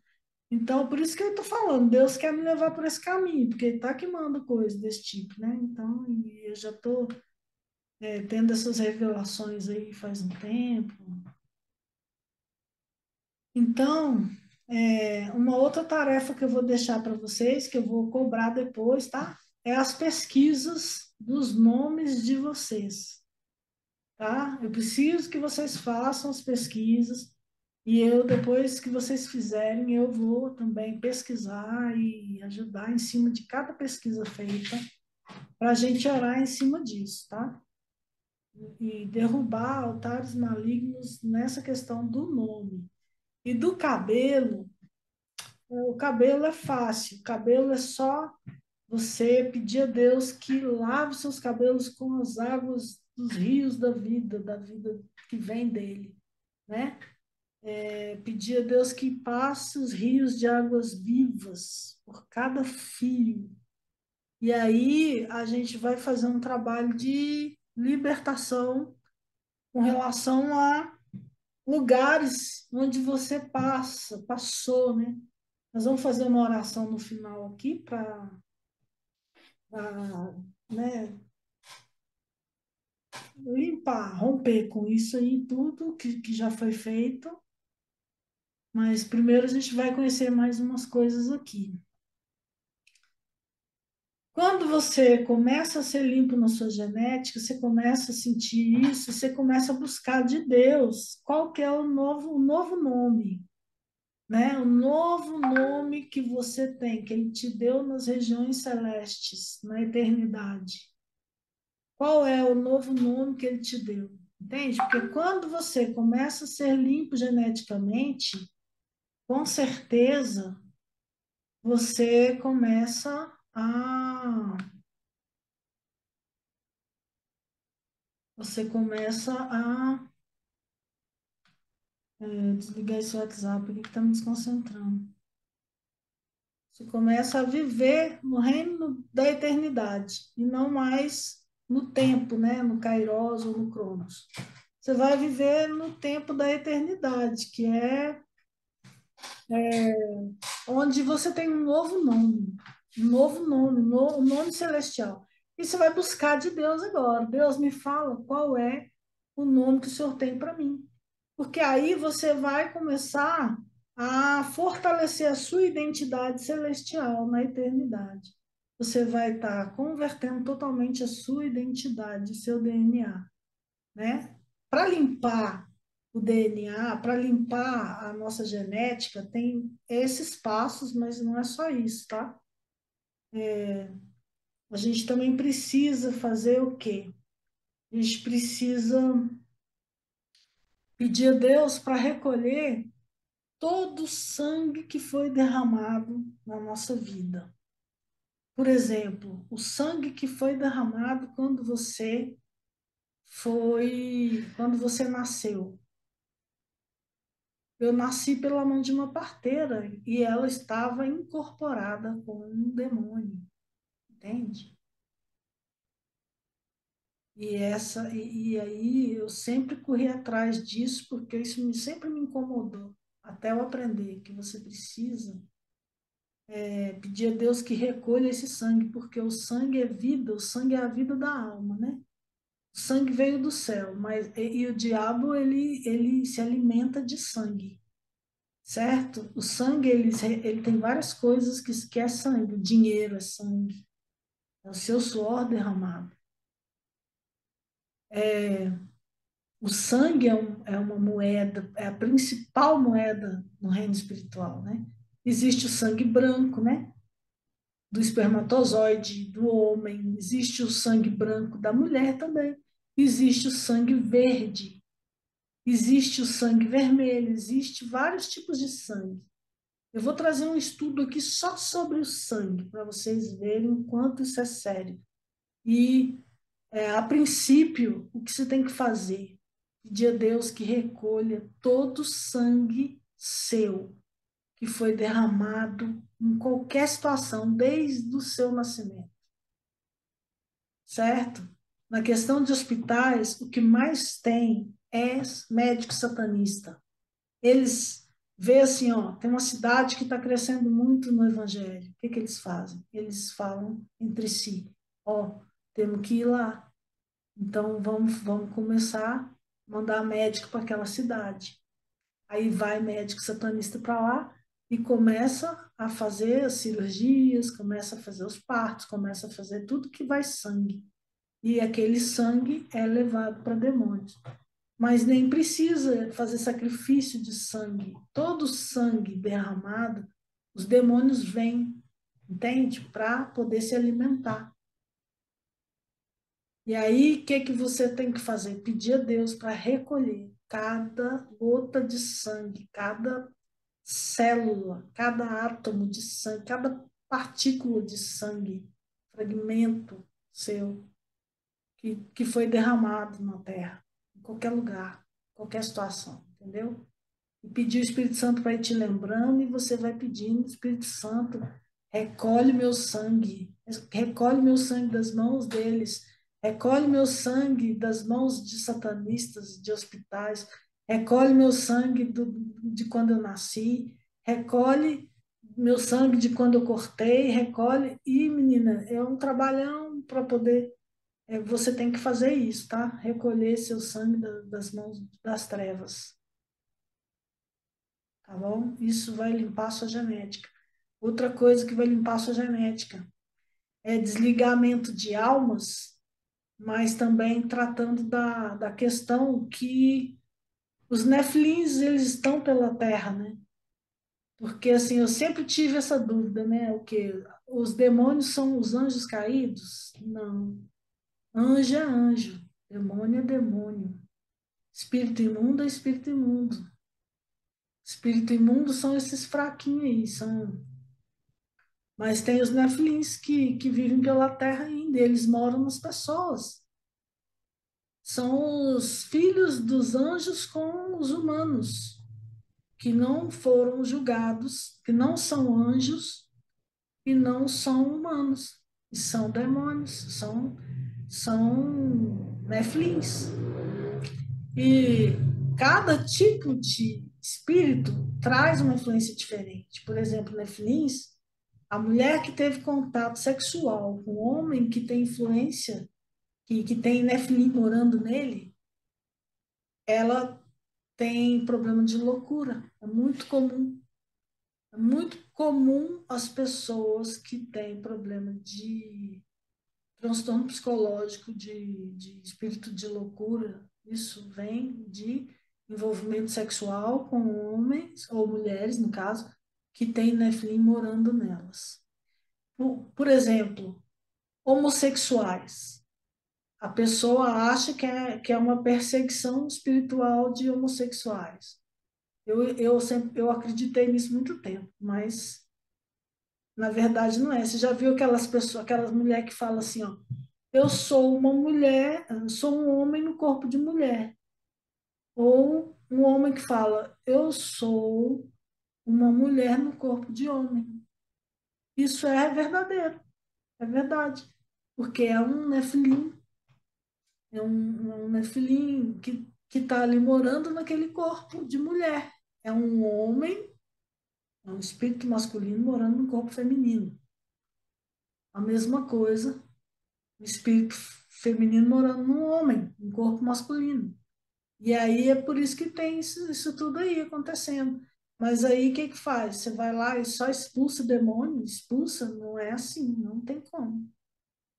Então, por isso que eu estou falando, Deus quer me levar por esse caminho, porque Ele está que manda coisas desse tipo, né? Então, e eu já estou tendo essas revelações aí faz um tempo. Então, uma outra tarefa que eu vou deixar para vocês, que eu vou cobrar depois, tá? É as pesquisas dos nomes de vocês, tá? Eu preciso que vocês façam as pesquisas e eu, depois que vocês fizerem, eu vou também pesquisar e ajudar em cima de cada pesquisa feita para a gente orar em cima disso, tá? E derrubar altares malignos nessa questão do nome. E do cabelo, o cabelo é fácil, o cabelo é só você pedir a Deus que lave seus cabelos com as águas dos rios da vida que vem dele, né? Pedir a Deus que passe os rios de águas vivas por cada fio. E aí a gente vai fazer um trabalho de libertação com relação a lugares onde você passou, né? Nós vamos fazer uma oração no final aqui para, né, limpar, romper com isso aí tudo que já foi feito. Mas primeiro a gente vai conhecer mais umas coisas aqui. Quando você começa a ser limpo na sua genética, você começa a sentir isso, você começa a buscar de Deus qual que é o novo nome, né? O novo nome que você tem, que Ele te deu nas regiões celestes, na eternidade. Qual é o novo nome que Ele te deu? Entende? Porque quando você começa a ser limpo geneticamente, com certeza você começa a desligar esse WhatsApp aqui que está me desconcentrando. Você começa a viver no reino da eternidade e não mais no tempo, né? No Kairos ou no Cronos. Você vai viver no tempo da eternidade, que é onde você tem um novo nome, um nome celestial. E você vai buscar de Deus agora. Deus me fala qual é o nome que o Senhor tem para mim. Porque aí você vai começar a fortalecer a sua identidade celestial na eternidade. Você vai estar convertendo totalmente a sua identidade, seu DNA, né? Para limpar o DNA, para limpar a nossa genética, tem esses passos, mas não é só isso, tá? A gente também precisa fazer o quê? A gente precisa pedir a Deus para recolher todo o sangue que foi derramado na nossa vida. Por exemplo, o sangue que foi derramado quando você nasceu. Eu nasci pela mão de uma parteira e ela estava incorporada com um demônio, entende? E aí eu sempre corri atrás disso porque isso sempre me incomodou, até eu aprender que você precisa pedir a Deus que recolha esse sangue, porque o sangue é vida, o sangue é a vida da alma, né? O sangue veio do céu, e o diabo ele se alimenta de sangue. Certo? O sangue, ele tem várias coisas que é sangue. O dinheiro é sangue. É o seu suor derramado. O sangue é uma moeda, é a principal moeda no reino espiritual, né? Existe o sangue branco, né? Do espermatozoide, do homem. Existe o sangue branco da mulher também. Existe o sangue verde. Existe o sangue vermelho. Existe vários tipos de sangue. Eu vou trazer um estudo aqui só sobre o sangue, para vocês verem o quanto isso é sério. E A princípio, o que você tem que fazer? Pedir a Deus que recolha todo o sangue seu, que foi derramado em qualquer situação, desde o seu nascimento, certo? Na questão de hospitais, o que mais tem é médico satanista. Eles vê assim, ó, tem uma cidade que está crescendo muito no evangelho. O que que eles fazem? Eles falam entre si, ó, temos que ir lá. Então vamos começar a mandar médico para aquela cidade. Aí vai médico satanista para lá e começa a fazer as cirurgias, começa a fazer os partos, começa a fazer tudo que vai sangue. E aquele sangue é levado para demônios. Mas nem precisa fazer sacrifício de sangue. Todo sangue derramado, os demônios vêm, entende? Para poder se alimentar. E aí, o que que você tem que fazer? Pedir a Deus para recolher cada gota de sangue, cada célula, cada átomo de sangue, cada partícula de sangue, fragmento seu, que foi derramado na terra, em qualquer lugar, qualquer situação, entendeu? E pedir o Espírito Santo para ir te lembrando, e você vai pedindo, Espírito Santo, recolhe meu sangue das mãos deles, recolhe meu sangue das mãos de satanistas, de hospitais, recolhe meu sangue de quando eu nasci, recolhe meu sangue de quando eu cortei, recolhe. E, menina, é um trabalhão para poder. Você tem que fazer isso, tá? Recolher seu sangue das mãos das trevas, tá bom? Isso vai limpar a sua genética. Outra coisa que vai limpar a sua genética é desligamento de almas, mas também tratando da questão que os nefilins, eles estão pela terra, né? Porque, assim, eu sempre tive essa dúvida, né? O que os demônios são os anjos caídos? Não. Anjo é anjo, demônio é demônio. Espírito imundo é espírito imundo. Espírito imundo são esses fraquinhos aí, são. Mas tem os nefilins que vivem pela terra ainda, eles moram nas pessoas. São os filhos dos anjos com os humanos, que não foram julgados, que não são anjos e não são humanos, e são demônios, são nefilins. E cada tipo de espírito traz uma influência diferente. Por exemplo, nefilins, a mulher que teve contato sexual com o homem que tem influência, que tem nefilim morando nele, ela tem problema de loucura. É muito comum. É muito comum as pessoas que têm problema de transtorno psicológico, de espírito de loucura. Isso vem de envolvimento sexual com homens, ou mulheres, no caso, que têm nefilim morando nelas. Por exemplo, homossexuais. A pessoa acha que é uma perseguição espiritual de homossexuais. Eu acreditei nisso muito tempo, mas na verdade não é. Você já viu aquelas pessoas, aquelas mulheres que falam assim, ó, eu sou uma mulher, eu sou um homem no corpo de mulher. Ou um homem que fala, eu sou uma mulher no corpo de homem. Isso é verdadeiro, é verdade. Porque é um nefilim, é um nefilim que está ali morando naquele corpo de mulher. É um homem, é um espírito masculino morando no corpo feminino. A mesma coisa, o espírito feminino morando num homem, um corpo masculino. E aí é por isso que tem isso tudo aí acontecendo. Mas aí o que que faz? Você vai lá e só expulsa o demônio? Expulsa? Não é assim, não tem como.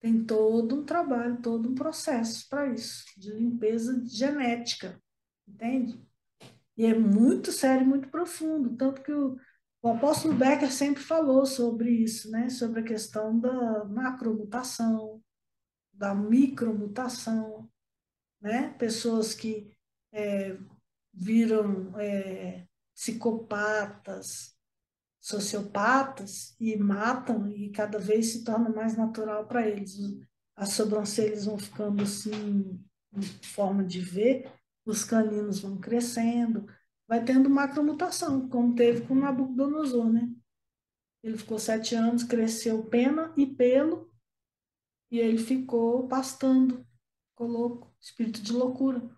Tem todo um trabalho, todo um processo para isso, de limpeza genética, entende? E é muito sério, muito profundo, tanto que o apóstolo Becker sempre falou sobre isso, né? Sobre a questão da macromutação, da micromutação, né? Pessoas que viram psicopatas, sociopatas e matam, e cada vez se torna mais natural para eles as sobrancelhas vão ficando assim, em forma de V, os caninos vão crescendo, vai tendo macromutação, como teve com Nabucodonosor, né? Ele ficou 7 anos, cresceu pena e pelo, e ele ficou pastando, ficou louco, espírito de loucura.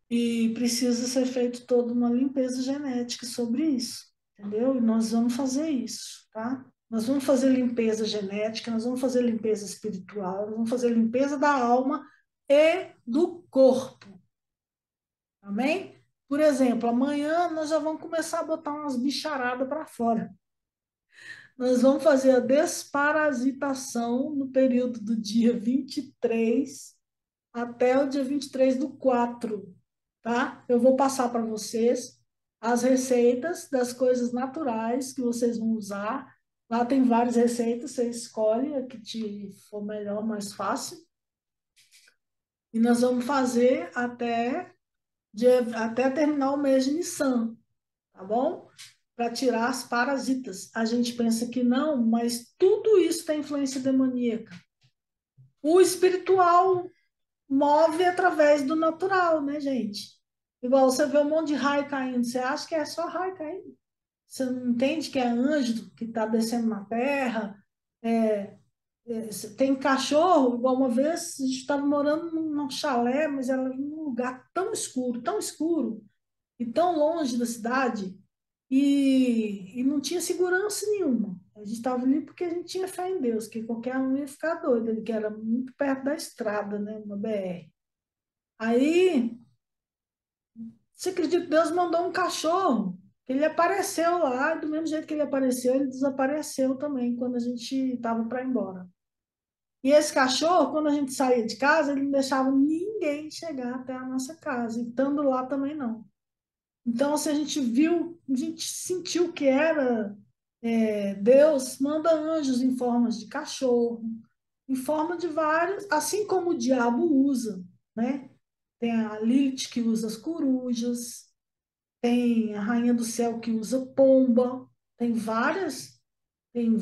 E precisa ser feito toda uma limpeza genética sobre isso, entendeu? E nós vamos fazer isso, tá? Nós vamos fazer limpeza genética, nós vamos fazer limpeza espiritual, nós vamos fazer limpeza da alma e do corpo, amém? Por exemplo, amanhã nós já vamos começar a botar umas bicharadas para fora. Nós vamos fazer a desparasitação no período do dia 23 até o dia 23/4, tá? Eu vou passar para vocês as receitas das coisas naturais que vocês vão usar. Lá tem várias receitas, você escolhe a que te for melhor, mais fácil. E nós vamos fazer até terminar o mês de Nissan, tá bom? Para tirar as parasitas. A gente pensa que não, mas tudo isso tem influência demoníaca. O espiritual move através do natural, né, gente? Igual você vê um monte de raio caindo, você acha que é só raio caindo. Você não entende que é anjo que está descendo na terra. Tem cachorro, igual uma vez, a gente estava morando num chalé, mas era num lugar tão escuro, e tão longe da cidade, e não tinha segurança nenhuma. A gente estava ali porque a gente tinha fé em Deus, que qualquer um ia ficar doido, que era muito perto da estrada, né, uma BR. Aí, você acredita que Deus mandou um cachorro? Ele apareceu lá, do mesmo jeito que ele apareceu, ele desapareceu também quando a gente estava para ir embora. E esse cachorro, quando a gente saía de casa, ele não deixava ninguém chegar até a nossa casa, e estando lá também não. Então, se a gente viu, a gente sentiu que era Deus, manda anjos em formas de cachorro, em forma de vários, assim como o diabo usa, né? Tem a Lilith que usa as corujas, tem a Rainha do Céu que usa pomba, tem vários, tem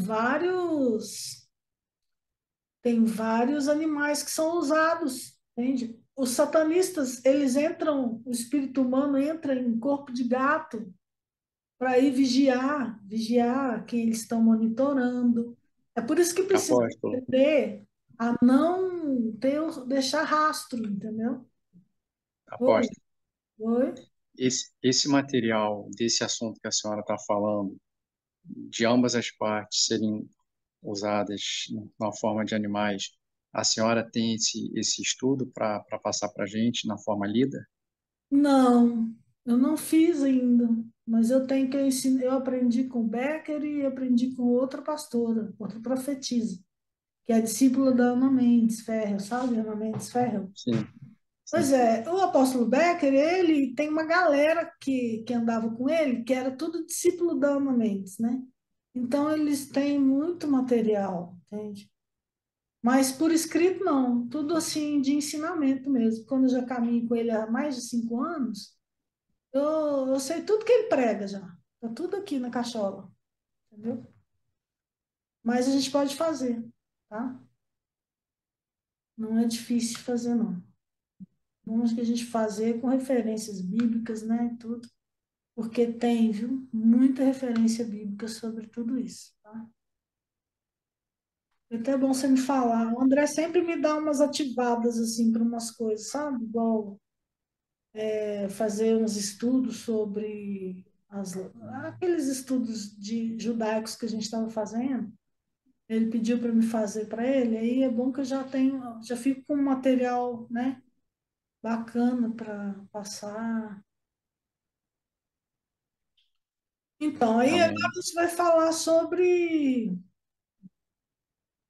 vários animais que são usados, entende? Os satanistas, eles entram, o espírito humano entra em corpo de gato para ir vigiar quem eles estão monitorando. É por isso que precisa
Apóstolo,
aprender a não deixar rastro, entendeu? Oi,
apóstolo,
oi.
esse material desse assunto que a senhora está falando, de ambas as partes serem usadas na forma de animais, a senhora tem esse estudo para passar para a gente na forma lida?
Não, eu não fiz ainda, mas eu tenho que ensinar. Eu aprendi com o Becker e aprendi com outra pastora, outra profetisa, que é discípula da Ana Mendes Ferro, sabe? Ana Mendes Ferro.
Sim,
Pois
sim.
é, o apóstolo Becker, ele tem uma galera que andava com ele, que era tudo discípulo da Ana Mendes, né? Então, eles têm muito material, entende? Mas por escrito, não. Tudo assim, de ensinamento mesmo. Quando eu já caminho com ele há mais de 5 anos, eu sei tudo que ele prega já. Tá tudo aqui na cachola, entendeu? Mas a gente pode fazer, tá? Não é difícil fazer, não. Vamos que a gente fazer com referências bíblicas, né? Tudo. Porque tem, viu? Muita referência bíblica sobre tudo isso, tá? É até bom você me falar. O André sempre me dá umas ativadas, assim, para umas coisas, sabe? Igual fazer uns estudos sobre aqueles estudos judaicos que a gente estava fazendo. Ele pediu para me fazer para ele, aí é bom que eu já tenho, já fico com um material, né? Bacana para passar. Então, aí agora
Amém.
a gente vai falar sobre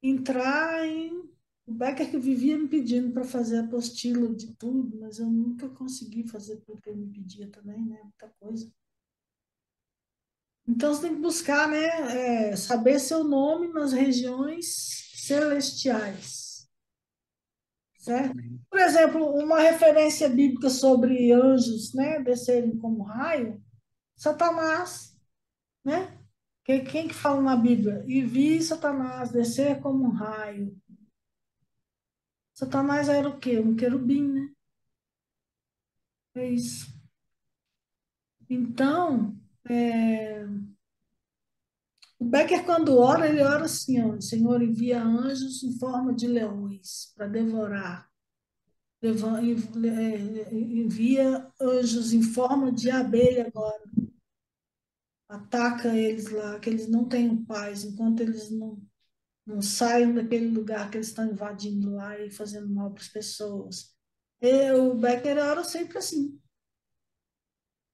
entrar em. O Becker que vivia me pedindo para fazer apostila de tudo, mas eu nunca consegui fazer tudo que ele me pedia também, né? Muita coisa. Então você tem que buscar, né? Saber seu nome nas regiões celestiais, certo? Por exemplo, uma referência bíblica sobre anjos, né? Descerem como raio, Satanás, né? Quem que fala na Bíblia? E vi Satanás descer como um raio. Satanás era o quê? Um querubim, né? É isso. Então, o Becker, quando ora, ele ora assim, ó, Senhor, envia anjos em forma de leões para devorar. Envia anjos em forma de abelha agora. Ataca eles lá, que eles não tenham paz, enquanto eles não saiam daquele lugar que eles estão invadindo lá e fazendo mal para as pessoas. O Becker ora sempre assim,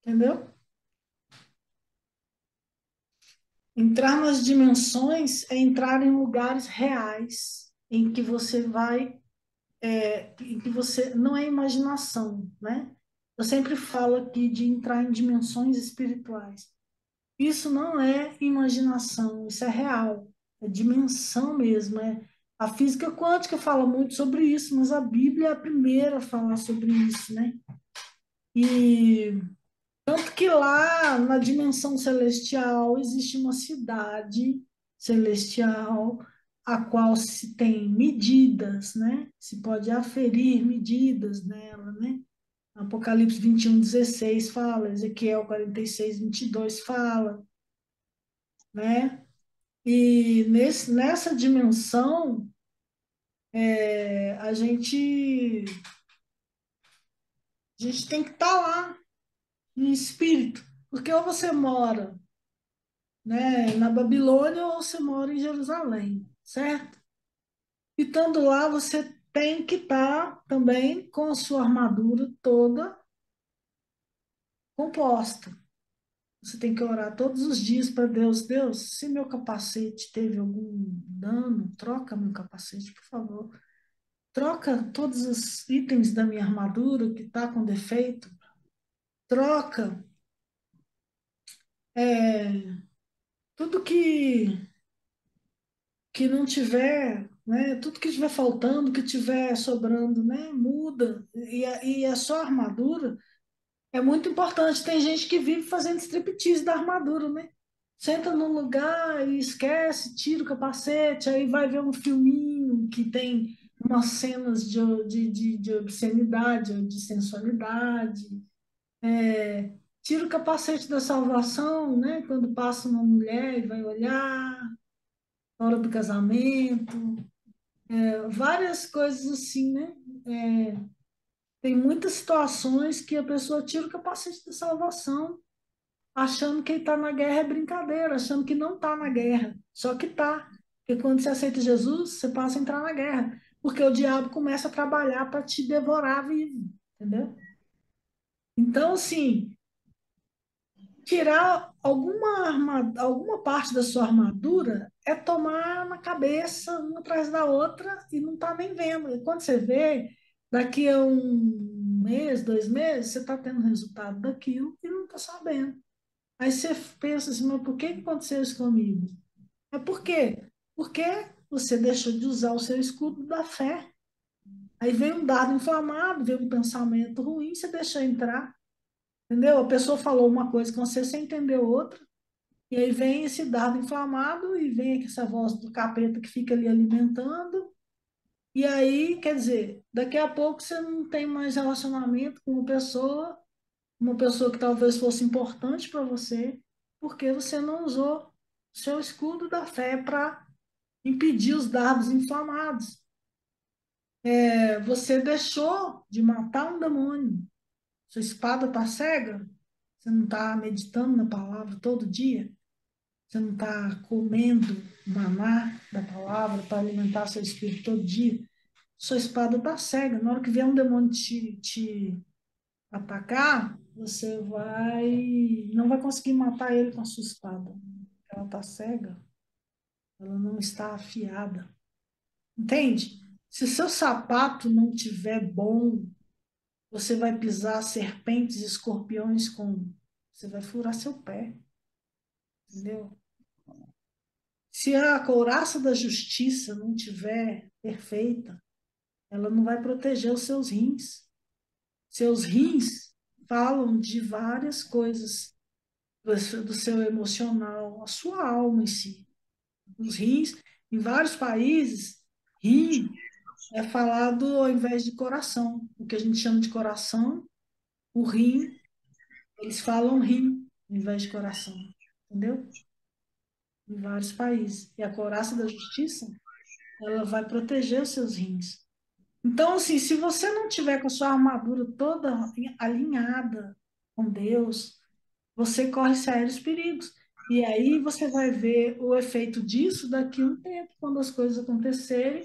entendeu? Entrar nas dimensões é entrar em lugares reais, em que você vai, em que você não é imaginação, né? Eu sempre falo aqui de entrar em dimensões espirituais. Isso não é imaginação, isso é real, é dimensão mesmo. A física quântica fala muito sobre isso, mas a Bíblia é a primeira a falar sobre isso, né? E tanto que lá na dimensão celestial existe uma cidade celestial a qual se tem medidas, né? Se pode aferir medidas nela, né? Apocalipse 21:16 fala, Ezequiel 46:22 fala, né? E nessa dimensão, a gente tem que estar lá, em espírito. Porque ou você mora, né, na Babilônia ou você mora em Jerusalém, certo? E estando lá, você tem que estar também com a sua armadura toda composta. Você tem que orar todos os dias para Deus. Deus, se meu capacete teve algum dano, troca meu capacete, por favor. Troca todos os itens da minha armadura que está com defeito. Troca tudo que não tiver, né? Tudo que tiver faltando, que tiver sobrando, né? Muda. E a sua armadura é muito importante. Tem gente que vive fazendo striptease da armadura, né? Senta num lugar e esquece, tira o capacete, aí vai ver um filminho que tem umas cenas de obscenidade, de sensualidade. Tira o capacete da salvação, né? Quando passa uma mulher e vai olhar, na hora do casamento, várias coisas assim, né? Tem muitas situações que a pessoa tira o capacete da salvação, achando que está na guerra é brincadeira, achando que não está na guerra, só que está. Porque quando você aceita Jesus, você passa a entrar na guerra, porque o diabo começa a trabalhar para te devorar vivo, entendeu? Então, assim, tirar alguma parte da sua armadura é tomar na cabeça uma atrás da outra e não tá nem vendo. E quando você vê, daqui a um mês, 2 meses, você está tendo resultado daquilo e não está sabendo. Aí você pensa assim, mas por que aconteceu isso comigo? É por quê? Porque você deixou de usar o seu escudo da fé. Aí vem um dardo inflamado, vem um pensamento ruim, você deixou entrar. Entendeu? A pessoa falou uma coisa com você, você entendeu outra. E aí vem esse dardo inflamado e vem aqui essa voz do capeta que fica ali alimentando. E aí, quer dizer, daqui a pouco você não tem mais relacionamento com uma pessoa que talvez fosse importante para você, porque você não usou o seu escudo da fé para impedir os dardos inflamados. Você deixou de matar um demônio. Sua espada está cega? Você não está meditando na palavra todo dia? Você não está comendo maná da palavra para alimentar seu espírito todo dia? Sua espada está cega. Na hora que vier um demônio te atacar, você não vai conseguir matar ele com a sua espada. Ela está cega, ela não está afiada. Entende? Se seu sapato não tiver bom, você vai pisar serpentes e escorpiões com. Você vai furar seu pé. Entendeu? Se a couraça da justiça não tiver perfeita, ela não vai proteger os seus rins. Seus rins falam de várias coisas do seu emocional, a sua alma em si. Os rins, em vários países, rim é falado ao invés de coração. O que a gente chama de coração, o rim, eles falam rim ao invés de coração. Entendeu? Em vários países. E a couraça da justiça, ela vai proteger os seus rins. Então, assim, se você não tiver com a sua armadura toda alinhada com Deus, você corre sérios perigos. E aí você vai ver o efeito disso daqui a um tempo, quando as coisas acontecerem,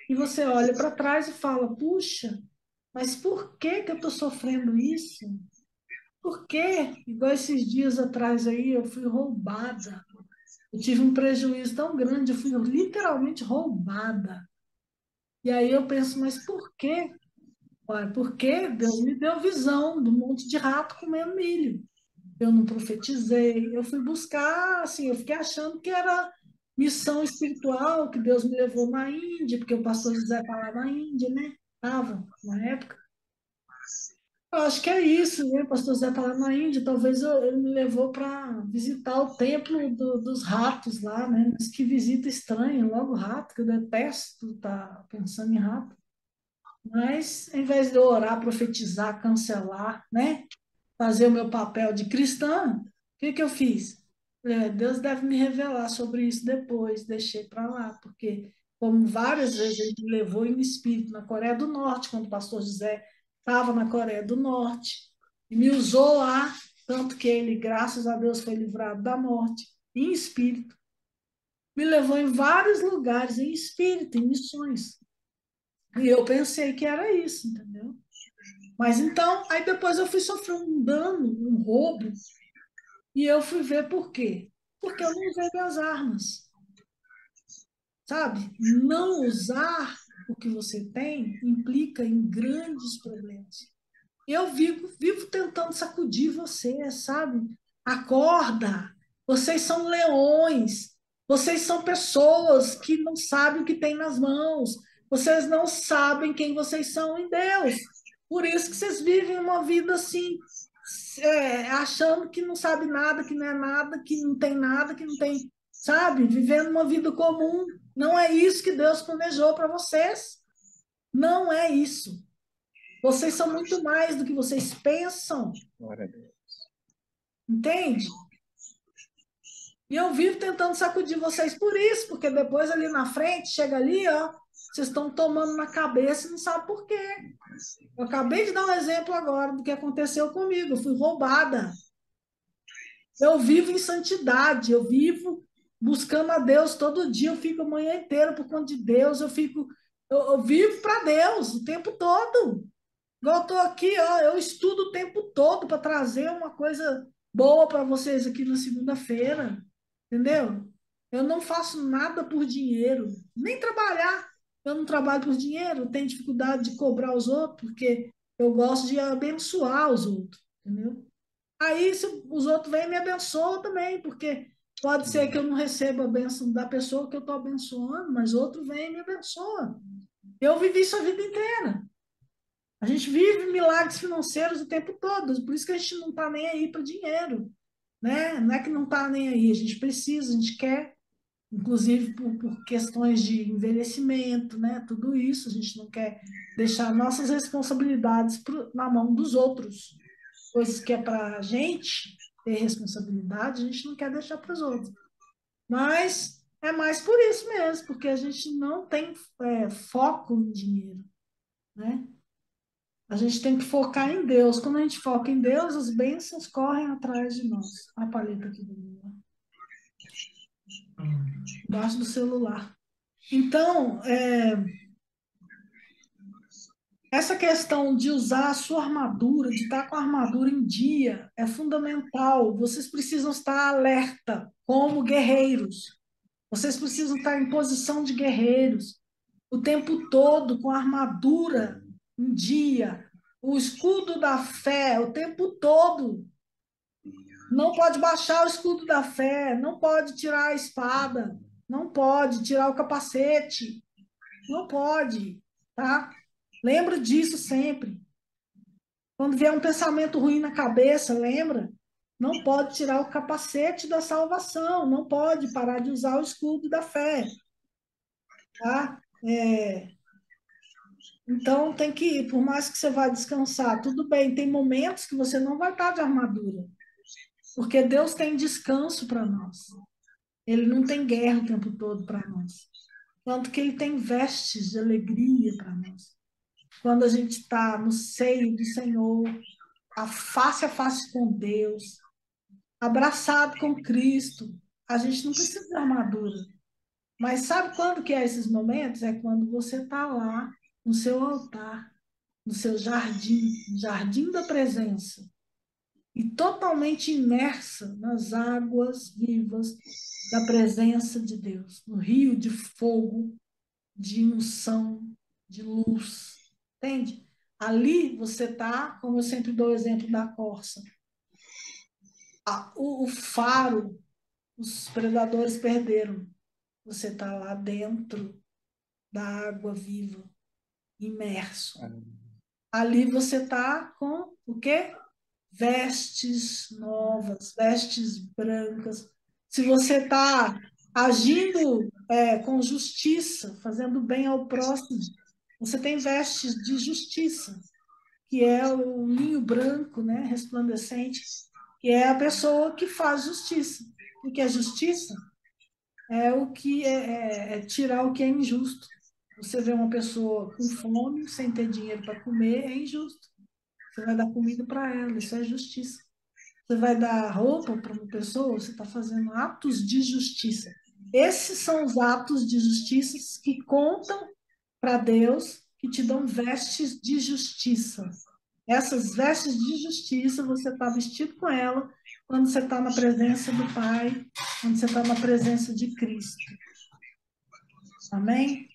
e você olha para trás e fala: puxa, mas por que que eu estou sofrendo isso? Por quê? Igual esses dias atrás aí, eu fui roubada. Eu tive um prejuízo tão grande, eu fui literalmente roubada. E aí eu penso: mas por quê? Ué, porque Deus me deu visão de um monte de rato comendo milho. Eu não profetizei, eu fui buscar, assim, eu fiquei achando que era missão espiritual, que Deus me levou na Índia, porque o pastor José está lá na Índia, né? Estava na época. Eu acho que é isso, né? O pastor José está lá na Índia, talvez ele me levou para visitar o templo dos ratos lá, né? Mas que visita estranha, logo rato, que eu detesto estar pensando em rato. Mas, em vez de eu orar, profetizar, cancelar, né? Fazer o meu papel de cristã, o que que eu fiz? Deus deve me revelar sobre isso depois, deixei para lá, porque como várias vezes ele me levou em espírito na Coreia do Norte, quando o pastor José estava na Coreia do Norte, e me usou lá, tanto que ele, graças a Deus, foi livrado da morte, em espírito. Me levou em vários lugares, em espírito, em missões. E eu pensei que era isso, entendeu? Mas então, aí depois eu fui sofrer um dano, um roubo, e eu fui ver por quê. Porque eu não usei minhas armas, sabe? Não usar o que você tem implica em grandes problemas. Eu vivo tentando sacudir você, sabe? Acorda! Vocês são leões. Vocês são pessoas que não sabem o que tem nas mãos. Vocês não sabem quem vocês são em Deus. Por isso que vocês vivem uma vida assim, achando que não sabe nada, que não é nada, que não tem nada, que não tem, sabe? Vivendo uma vida comum. Não é isso que Deus planejou para vocês. Não é isso. Vocês são muito mais do que vocês pensam.
Glória a Deus.
Entende? E eu vivo tentando sacudir vocês por isso, porque depois ali na frente, chega ali, ó, vocês estão tomando na cabeça e não sabem por quê. Eu acabei de dar um exemplo agora do que aconteceu comigo. Eu fui roubada. Eu vivo em santidade, eu vivo buscando a Deus todo dia, eu fico a manhã inteira por conta de Deus, eu vivo para Deus o tempo todo. Igual eu estou aqui, ó, eu estudo o tempo todo para trazer uma coisa boa para vocês aqui na segunda-feira, entendeu? Eu não faço nada por dinheiro, nem trabalhar. Eu não trabalho por dinheiro, eu tenho dificuldade de cobrar os outros, porque eu gosto de abençoar os outros, entendeu? Aí, se os outros vêm, me abençoam também, porque pode ser que eu não receba a bênção da pessoa que eu estou abençoando, mas outro vem e me abençoa. Eu vivi isso a vida inteira. A gente vive milagres financeiros o tempo todo, por isso que a gente não está nem aí para dinheiro, né? Não é que não está nem aí, a gente precisa, a gente quer, inclusive por questões de envelhecimento, né? Tudo isso, a gente não quer deixar nossas responsabilidades na mão dos outros. Coisas que é para a gente ter responsabilidade, a gente não quer deixar para os outros. Mas é mais por isso mesmo, porque a gente não tem foco em dinheiro, né? A gente tem que focar em Deus. Quando a gente foca em Deus, as bênçãos correm atrás de nós. A paleta aqui do meu, embaixo do celular. Então, essa questão de usar a sua armadura, de estar com a armadura em dia, é fundamental. Vocês precisam estar alerta, como guerreiros. Vocês precisam estar em posição de guerreiros, o tempo todo, com a armadura em dia, o escudo da fé, o tempo todo. Não pode baixar o escudo da fé, não pode tirar a espada, não pode tirar o capacete, não pode, tá? Lembra disso sempre. Quando vier um pensamento ruim na cabeça, lembra? Não pode tirar o capacete da salvação, não pode parar de usar o escudo da fé, tá? Então tem que ir, por mais que você vá descansar, tudo bem, tem momentos que você não vai estar de armadura, porque Deus tem descanso para nós. Ele não tem guerra o tempo todo para nós. Tanto que ele tem vestes de alegria para nós. Quando a gente está no seio do Senhor, a face com Deus, abraçado com Cristo, a gente não precisa de armadura. Mas sabe quando que é esses momentos? É quando você está lá no seu altar, no seu jardim, no jardim da presença, e totalmente imersa nas águas vivas da presença de Deus, no rio de fogo, de unção, de luz, entende? Ali você está, como eu sempre dou o exemplo da corça, o faro, os predadores perderam. Você está lá dentro da água viva, imerso. Ali você está com o quê? Vestes novas, vestes brancas. Se você está agindo com justiça, fazendo bem ao próximo, você tem vestes de justiça, que é o linho branco, né, resplandecente, que é a pessoa que faz justiça. O que é justiça? É o que é tirar o que é injusto. Você vê uma pessoa com fome, sem ter dinheiro para comer, é injusto. Você vai dar comida para ela, isso é justiça. Você vai dar roupa para uma pessoa, você está fazendo atos de justiça. Esses são os atos de justiça que contam para Deus, que te dão vestes de justiça. Essas vestes de justiça, você está vestido com ela quando você está na presença do Pai, quando você está na presença de Cristo. Amém?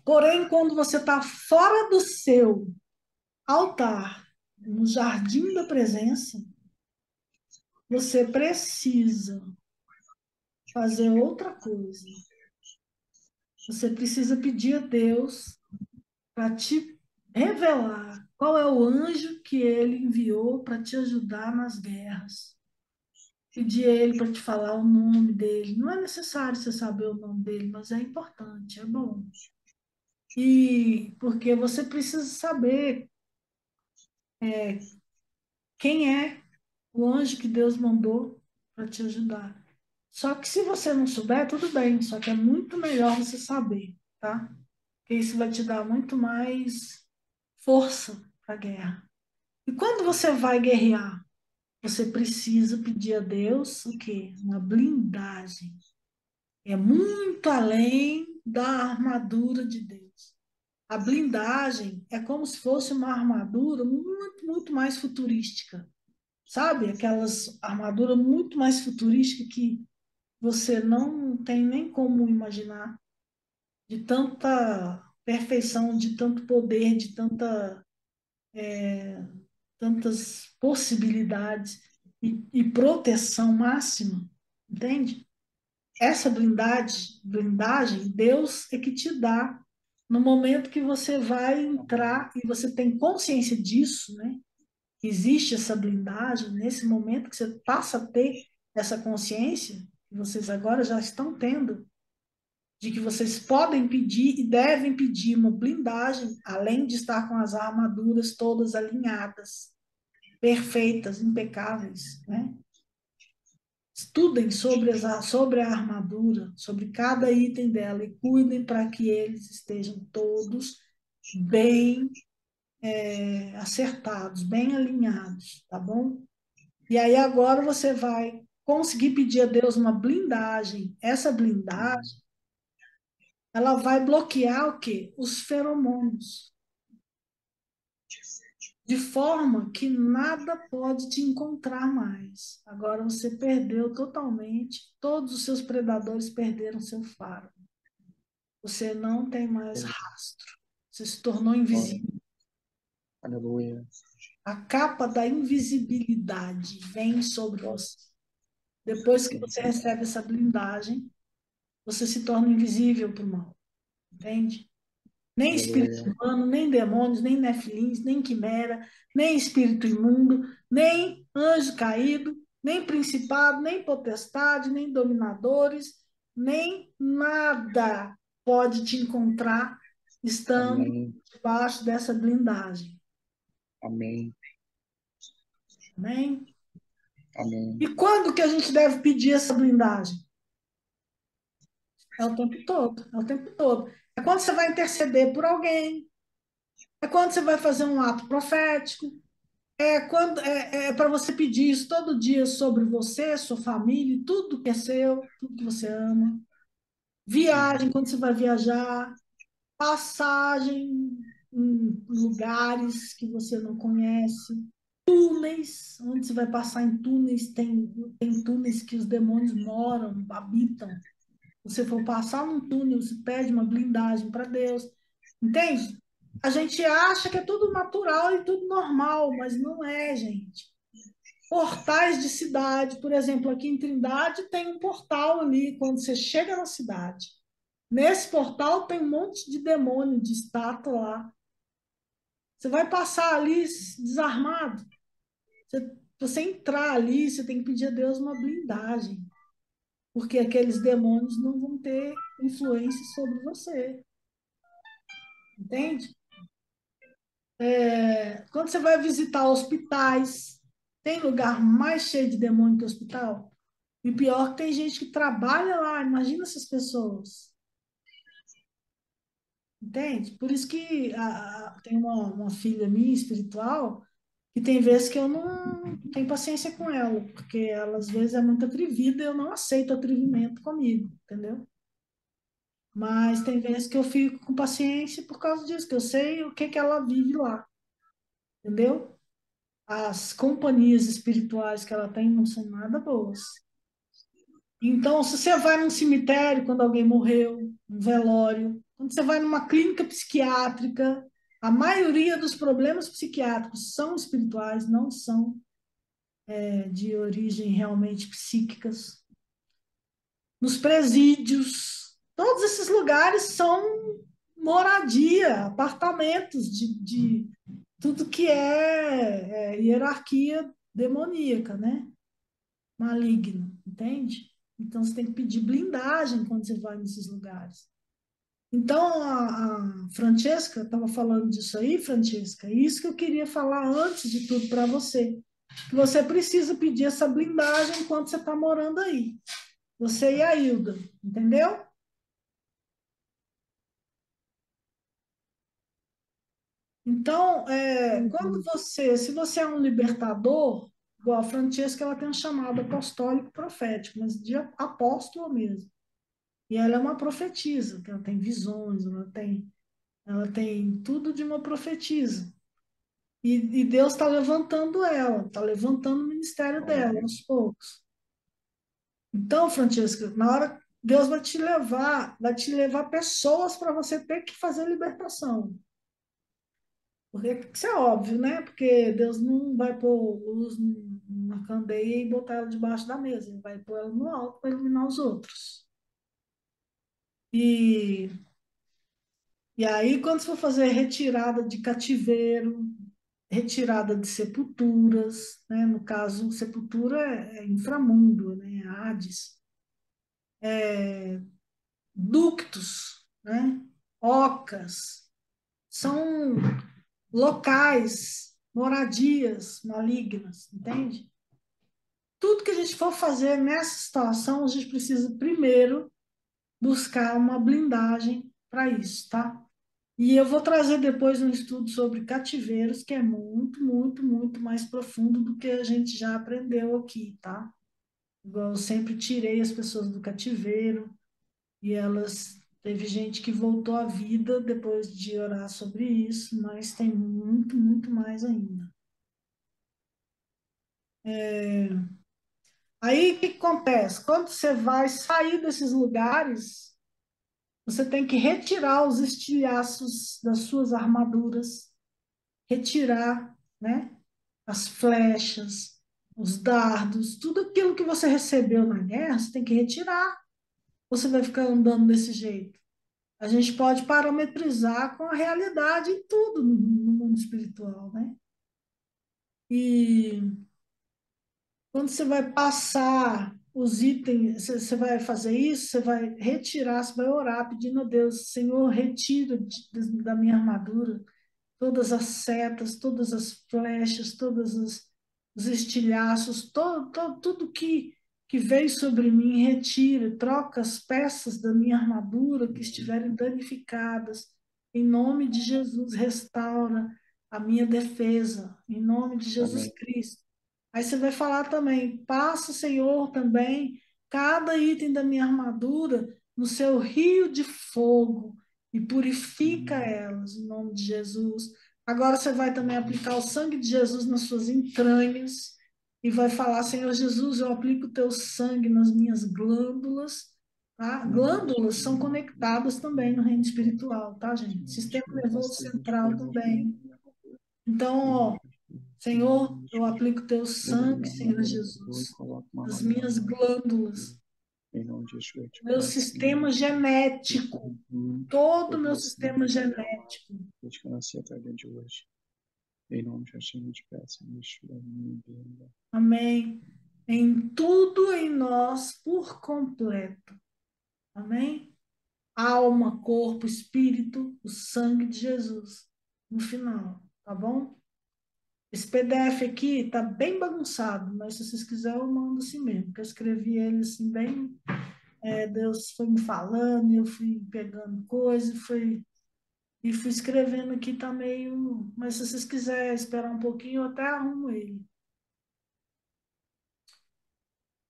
Porém, quando você está fora do seu altar, no jardim da presença, você precisa fazer outra coisa. Você precisa pedir a Deus para te revelar qual é o anjo que ele enviou para te ajudar nas guerras. Pedir a ele para te falar o nome dele. Não é necessário você saber o nome dele, mas é importante, é bom. E porque você precisa saber quem é o anjo que Deus mandou para te ajudar. Só que se você não souber, tudo bem, só que é muito melhor você saber, tá? Porque isso vai te dar muito mais força para a guerra. E quando você vai guerrear, você precisa pedir a Deus o quê? Uma blindagem. É muito além da armadura de Deus. A blindagem é como se fosse uma armadura muito, muito mais futurística. Sabe? Aquelas armaduras muito mais futurísticas que você não tem nem como imaginar, de tanta perfeição, de tanto poder, de tantas possibilidades e proteção máxima, entende? Essa blindagem, Deus é que te dá no momento que você vai entrar e você tem consciência disso, né? Existe essa blindagem, nesse momento que você passa a ter essa consciência, que vocês agora já estão tendo, de que vocês podem pedir e devem pedir uma blindagem, além de estar com as armaduras todas alinhadas, perfeitas, impecáveis, né? Estudem sobre a armadura, sobre cada item dela e cuidem para que eles estejam todos bem acertados, bem alinhados, tá bom? E aí agora você vai conseguir pedir a Deus uma blindagem. Essa blindagem, ela vai bloquear o quê? Os feromônios. De forma que nada pode te encontrar mais. Agora você perdeu totalmente, todos os seus predadores perderam seu faro. Você não tem mais rastro. Você se tornou invisível.
Aleluia.
A capa da invisibilidade vem sobre você. Depois que você recebe essa blindagem, você se torna invisível para o mal. Entende? Nem espírito
Aleluia.
humano, nem demônios, nem nefilins, nem quimera, nem espírito imundo, nem anjo caído, nem principado, nem potestade, nem dominadores, nem nada pode te encontrar estando
Amém.
debaixo dessa blindagem.
Amém.
Amém?
Amém.
E quando que a gente deve pedir essa blindagem? É o tempo todo, é o tempo todo. É quando você vai interceder por alguém, é quando você vai fazer um ato profético, é para você pedir isso todo dia sobre você, sua família, tudo que é seu, tudo que você ama. Viagem, quando você vai viajar, passagem em lugares que você não conhece, túneis, onde você vai passar em túneis, tem túneis que os demônios moram, habitam. Se você for passar num túnel, você pede uma blindagem para Deus. Entende? A gente acha que é tudo natural e tudo normal, mas não é, gente. Portais de cidade, por exemplo, aqui em Trindade tem um portal ali, quando você chega na cidade. Nesse portal tem um monte de demônio, de estátua lá. Você vai passar ali desarmado. Você entrar ali, você tem que pedir a Deus uma blindagem, porque aqueles demônios não vão ter influência sobre você. Entende? Quando você vai visitar hospitais, tem lugar mais cheio de demônio que hospital? E pior que tem gente que trabalha lá, imagina essas pessoas. Entende? Por isso que tem uma filha minha espiritual que tem vezes que eu não tenho paciência com ela, porque ela às vezes é muito atrevida e eu não aceito atrevimento comigo, entendeu? Mas tem vezes que eu fico com paciência por causa disso, que eu sei o que ela vive lá, entendeu? As companhias espirituais que ela tem não são nada boas. Então, se você vai num cemitério quando alguém morreu, um velório, quando você vai numa clínica psiquiátrica, a maioria dos problemas psiquiátricos são espirituais, não são de origem realmente psíquicas. Nos presídios, todos esses lugares são moradia, apartamentos de tudo que é hierarquia demoníaca, né? Maligno, entende? Então você tem que pedir blindagem quando você vai nesses lugares. Então a Francesca estava falando disso aí, Francesca, isso que eu queria falar antes de tudo para você. Que você precisa pedir essa blindagem enquanto você está morando aí. Você e a Hilda, entendeu? Então, quando
Uhum.
se você é um libertador, igual a Francesca, ela tem um chamado apostólico profético, mas de apóstolo mesmo. E ela é uma profetisa, que ela tem visões, ela tem tudo de uma profetisa. E Deus está levantando ela, está levantando o ministério dela aos poucos. Então, Francesca, na hora Deus vai te levar pessoas para você ter que fazer libertação. Porque isso é óbvio, né? Porque Deus não vai pôr luz na candeia e botar ela debaixo da mesa, ele vai pôr ela no alto para iluminar os outros. E E aí, quando você for fazer retirada de cativeiro, retirada de sepulturas, né? No caso, sepultura é inframundo, né? Hades, ductos, né? Ocas, são locais, moradias malignas, entende? Tudo que a gente for fazer nessa situação, a gente precisa primeiro buscar uma blindagem para isso, tá? E eu vou trazer depois um estudo sobre cativeiros, que é muito, muito, muito mais profundo do que a gente já aprendeu aqui, tá? Igual eu sempre tirei as pessoas do cativeiro e elas. Teve gente que voltou à vida depois de orar sobre isso, mas tem muito, muito mais ainda. Aí o que acontece? Quando você vai sair desses lugares, você tem que retirar os estilhaços das suas armaduras, retirar, né? As flechas, os dardos, tudo aquilo que você recebeu na guerra, você tem que retirar. Você vai ficar andando desse jeito. A gente pode parametrizar com a realidade em tudo no mundo espiritual, né? E quando você vai passar os itens, você vai fazer isso, você vai retirar, você vai orar pedindo a Deus, Senhor, retira da minha armadura todas as setas, todas as flechas, os estilhaços, tudo que veio sobre mim, retira, troca as peças da minha armadura que estiverem danificadas. Em nome de Jesus, restaura a minha defesa, em nome de Jesus
Amém.
Cristo. Aí você vai falar também, passa, Senhor, também cada item da minha armadura no seu rio de fogo e purifica elas, em nome de Jesus. Agora você vai também aplicar o sangue de Jesus nas suas entranhas e vai falar, Senhor Jesus, eu aplico o teu sangue nas minhas glândulas, tá? Glândulas são conectadas também no reino espiritual, tá, gente? Sistema nervoso central também. Então, ó, Senhor, eu aplico o teu sangue, Senhor Jesus, nas minhas glândulas,
Em nome de Jesus, eu te
meu
peço,
sistema genético, todo o meu sistema genético.
desde que eu nasci até o dia de hoje. Em nome de Jesus, eu te peço, Yeshua, minha vida.
Amém. Em tudo em nós por completo. Amém? Alma, corpo, espírito, o sangue de Jesus. No final, tá bom? Esse PDF aqui tá bem bagunçado, mas se vocês quiserem eu mando assim mesmo, porque eu escrevi ele assim bem, Deus foi me falando, e eu fui pegando coisa e fui escrevendo aqui, tá meio, mas se vocês quiserem esperar um pouquinho, eu até arrumo ele.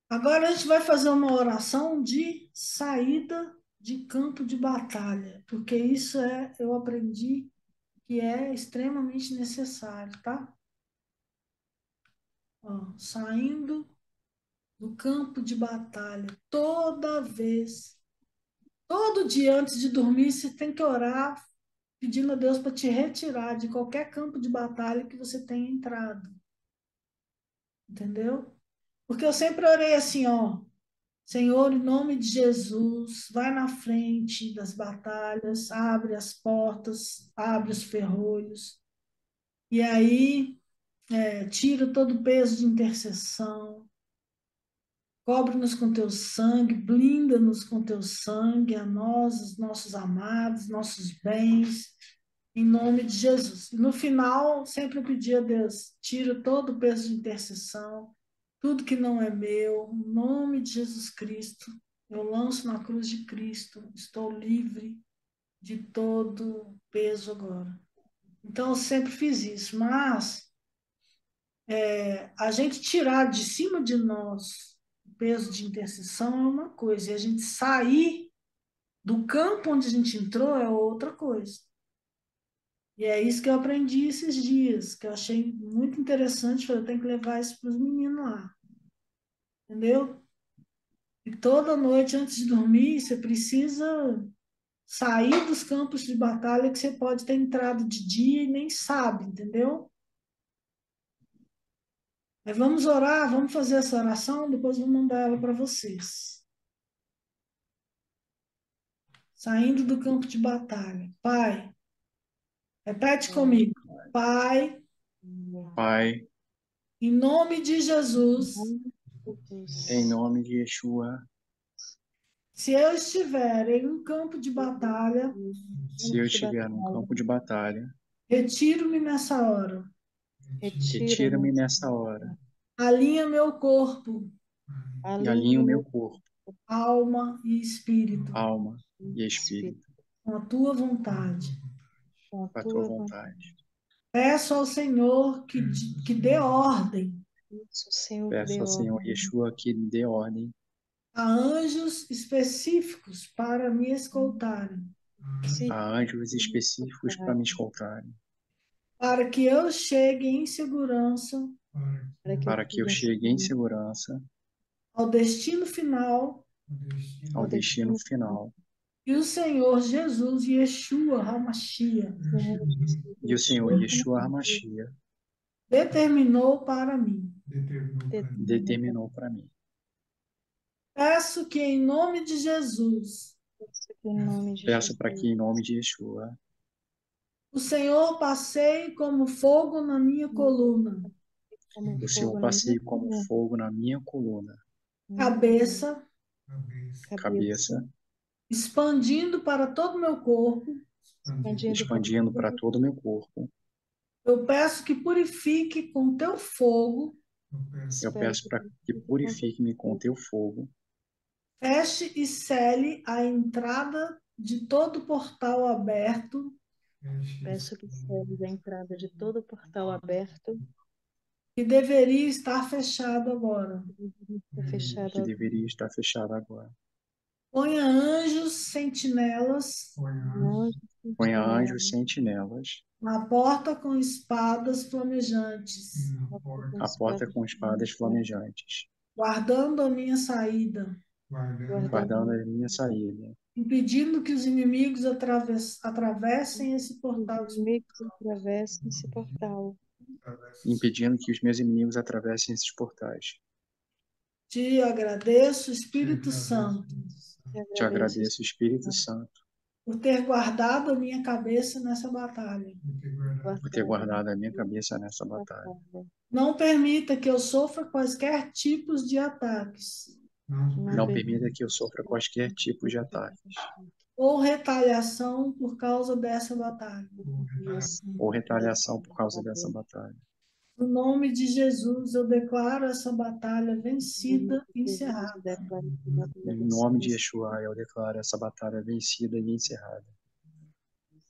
Agora a gente vai fazer uma oração de saída de campo de batalha, porque isso eu aprendi que é extremamente necessário, tá? Ó, saindo do campo de batalha, toda vez, todo dia antes de dormir, você tem que orar pedindo a Deus para te retirar de qualquer campo de batalha que você tenha entrado, entendeu? Porque eu sempre orei assim, ó, Senhor, em nome de Jesus, vai na frente das batalhas, abre as portas, abre os ferrolhos, e aí tira todo o peso de intercessão, cobre-nos com teu sangue, blinda-nos com teu sangue, a nós, os nossos amados, nossos bens, em nome de Jesus. E no final, sempre eu pedi a Deus, tira todo o peso de intercessão, tudo que não é meu, em nome de Jesus Cristo, eu lanço na cruz de Cristo, estou livre de todo peso agora. Então, eu sempre fiz isso, mas a gente tirar de cima de nós o peso de intercessão é uma coisa, e a gente sair do campo onde a gente entrou é outra coisa. E é isso que eu aprendi esses dias, que eu achei muito interessante. Falei, eu tenho que levar isso para os meninos lá. Entendeu? E toda noite, antes de dormir, você precisa sair dos campos de batalha que você pode ter entrado de dia e nem sabe, entendeu? Mas vamos orar, vamos fazer essa oração, depois vou mandar ela para vocês. Saindo do campo de batalha. Pai, repete comigo. Pai,
Pai,
em nome de Jesus,
em nome de Yeshua,
se eu estiver em um campo de batalha,
se eu estiver num campo de batalha,
retiro-me nessa hora.
retira-me nessa hora
Alinha meu corpo,
e alinha o meu corpo,
alma e espírito
alma e espírito
com a tua vontade.
com a tua vontade.
Peço ao Senhor que dê ordem
Peço ao Senhor Yeshua que dê ordem
a anjos específicos para me escoltarem,
a anjos específicos para me escoltarem,
para que eu chegue em segurança
para que eu chegue em segurança
ao destino final
ao destino final.
que o Senhor Jesus Yeshua HaMashiach
E o Senhor Yeshua HaMashiach
determinou para mim.
determinou para mim.
Peço que, em nome de Jesus,
Peço que em nome de
Peço para que,
Jesus,
em nome de Yeshua,
o Senhor passeie como fogo na minha coluna,
como
o Senhor
fogo na minha
passeie como
coluna,
fogo na minha coluna,
cabeça,
cabeça,
cabeça,
expandindo para todo o meu corpo.
expandindo para
expandindo para todo o meu corpo.
Eu peço que purifique com teu fogo,
Eu peço para que purifique-me com teu fogo,
feche e cele a entrada de todo portal aberto
Peço que cele a entrada de todo o portal aberto,
que deveria estar fechado agora.
está fechado
que deveria estar fechado agora.
Ponha anjos sentinelas
Ponha anjos sentinelas,
na porta com espadas flamejantes,
a porta com espadas flamejantes,
guardando a minha saída,
guardando a minha saída,
impedindo que os inimigos atravessem esse portal.
Os inimigos atravessam esse portal.
impedindo que os meus inimigos atravessem esses portais.
Te agradeço, Espírito Santo,
Te agradeço, Espírito Santo,
por ter guardado a minha cabeça nessa batalha.
por ter guardado a minha cabeça nessa batalha.
Não permita que eu sofra quaisquer tipos de ataques
Não permita que eu sofra quaisquer tipo de ataque
ou retaliação por causa dessa batalha.
ou retaliação por causa dessa batalha.
No nome de Jesus, eu declaro essa batalha vencida e encerrada.
Em nome de Yeshua, eu declaro essa batalha vencida e encerrada.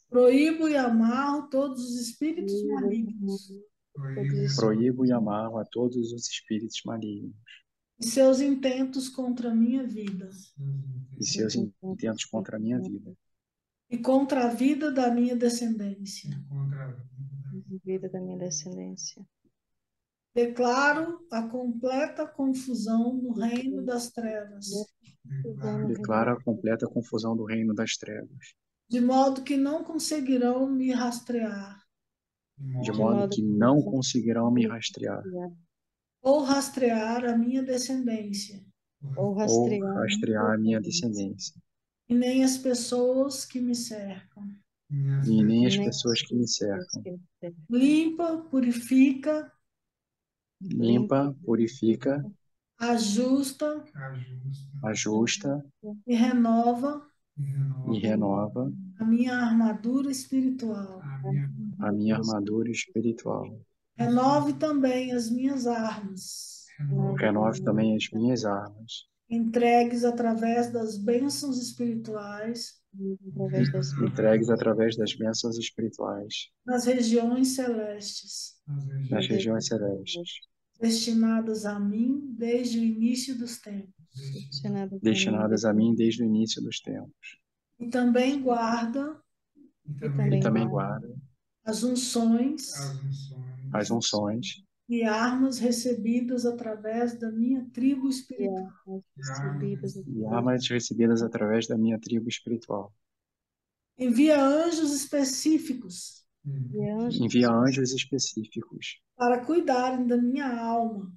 Proíbo e amarro todos os espíritos malignos
Proíbo e amarro a todos os espíritos malignos
e seus intentos contra a minha vida
e seus intentos contra a minha vida
e contra a vida da minha descendência.
Vida da minha descendência.
Declaro a completa confusão no reino das trevas,
declaro a completa confusão do reino das trevas,
de modo que não conseguirão me rastrear
de modo que não conseguirão me rastrear
ou rastrear a minha descendência,
Ou
ou rastrear a minha descendência,
e nem as pessoas que me cercam.
e nem as pessoas que me cercam.
Limpa, purifica,
Limpa, purifica,
ajusta
ajusta
e renova
e renova
a minha armadura espiritual.
a minha armadura espiritual.
Renove também as minhas armas,
Renove também as minhas armas,
entregues através das bênçãos espirituais
através das
entregues através das bênçãos espirituais
nas regiões celestes,
nas regiões celestes,
destinadas a mim desde o início dos tempos.
destinadas a mim desde o início dos tempos.
E também guarda
E também guarda
as unções
as unções
e armas recebidas através da minha tribo espiritual.
e armas recebidas através da minha tribo espiritual.
Envia anjos específicos
Envia anjos específicos
para cuidarem da minha alma,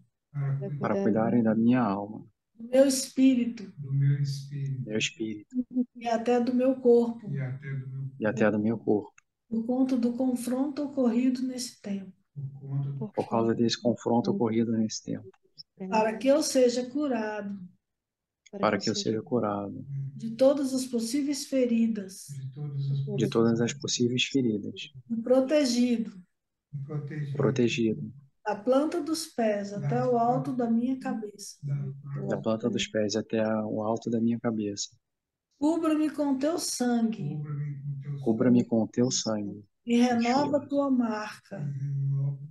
para cuidarem da minha alma,
do meu espírito
meu espírito
e até do meu corpo,
e até do meu corpo,
por conta do confronto ocorrido nesse tempo,
por causa desse confronto ocorrido nesse tempo,
para que eu seja curado
para que eu seja curado
de todas as possíveis feridas
de todas as possíveis feridas,
e protegido
protegido
da planta dos pés até o alto da minha cabeça.
da planta dos pés até o alto da minha cabeça.
Cubra-me com teu sangue
Cubra-me com o teu sangue
e renova tua marca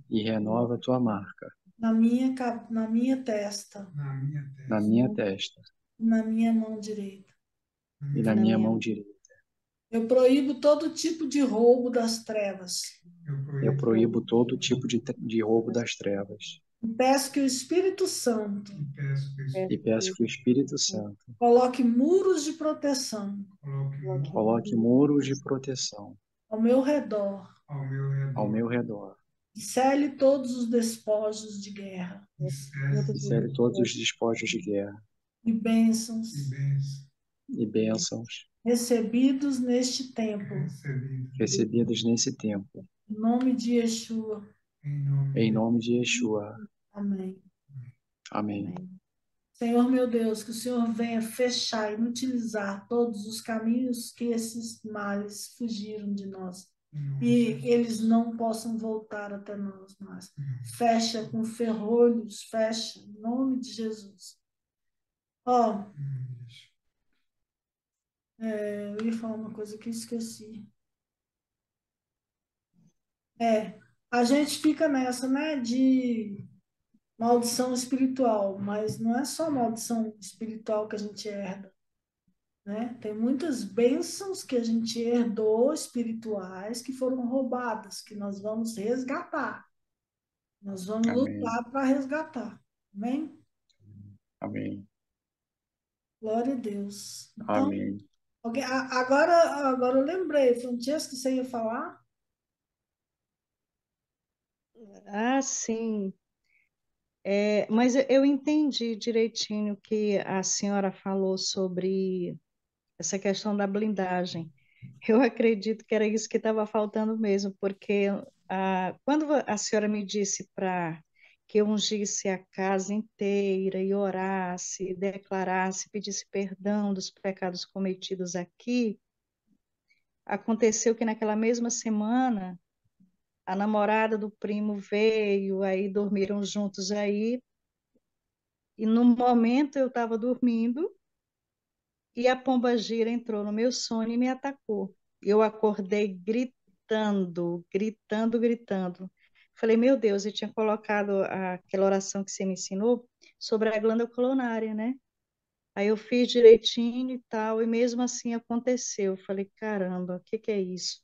e renova a tua marca
na minha testa,
na minha testa
na minha mão direita.
e na minha mão direita.
Eu proíbo todo tipo de roubo das trevas
Eu proíbo todo tipo de roubo das trevas
e peço que o Espírito Santo
e peço que o Espírito Santo
coloque muros de proteção
coloque muros de proteção
ao meu redor
ao meu redor
e cele todos os despojos de guerra
e cele todos os despojos de guerra
e bênçãos
e bênçãos
recebidos neste tempo.
recebido.
recebidos nesse tempo.
Em nome de Yeshua.
Em nome
Em
de
nome de Yeshua.
Amém.
Amém.
Senhor meu Deus, que o Senhor venha fechar e inutilizar todos os caminhos que esses males fugiram de nós.
em nome
E
de Jesus.
eles não possam voltar até nós mais. Fecha com ferrolhos, fecha, em nome de Jesus. Ó,
Em nome de Jesus.
eu ia falar uma coisa que eu esqueci. A gente fica nessa, né, de maldição espiritual, mas não é só maldição espiritual que a gente herda, né? Tem muitas bênçãos que a gente herdou espirituais que foram roubadas, que nós vamos resgatar. Nós vamos
Amém.
lutar para resgatar. Amém?
Amém.
Glória a Deus. Então,
Amém.
agora eu lembrei, Francesco, você ia falar?
Ah, sim. Mas eu entendi direitinho o que a senhora falou sobre essa questão da blindagem. Eu acredito que era isso que estava faltando mesmo, porque quando a senhora me disse para que eu ungisse a casa inteira e orasse, declarasse, pedisse perdão dos pecados cometidos aqui, aconteceu que naquela mesma semana a namorada do primo veio, aí dormiram juntos aí, e no momento eu estava dormindo e a pombagira entrou no meu sonho e me atacou. Eu acordei gritando, gritando, gritando. Falei, meu Deus, eu tinha colocado aquela oração que você me ensinou sobre a glândula coronária, né? Aí eu fiz direitinho e tal, e mesmo assim aconteceu. Eu falei, caramba, o que que é isso?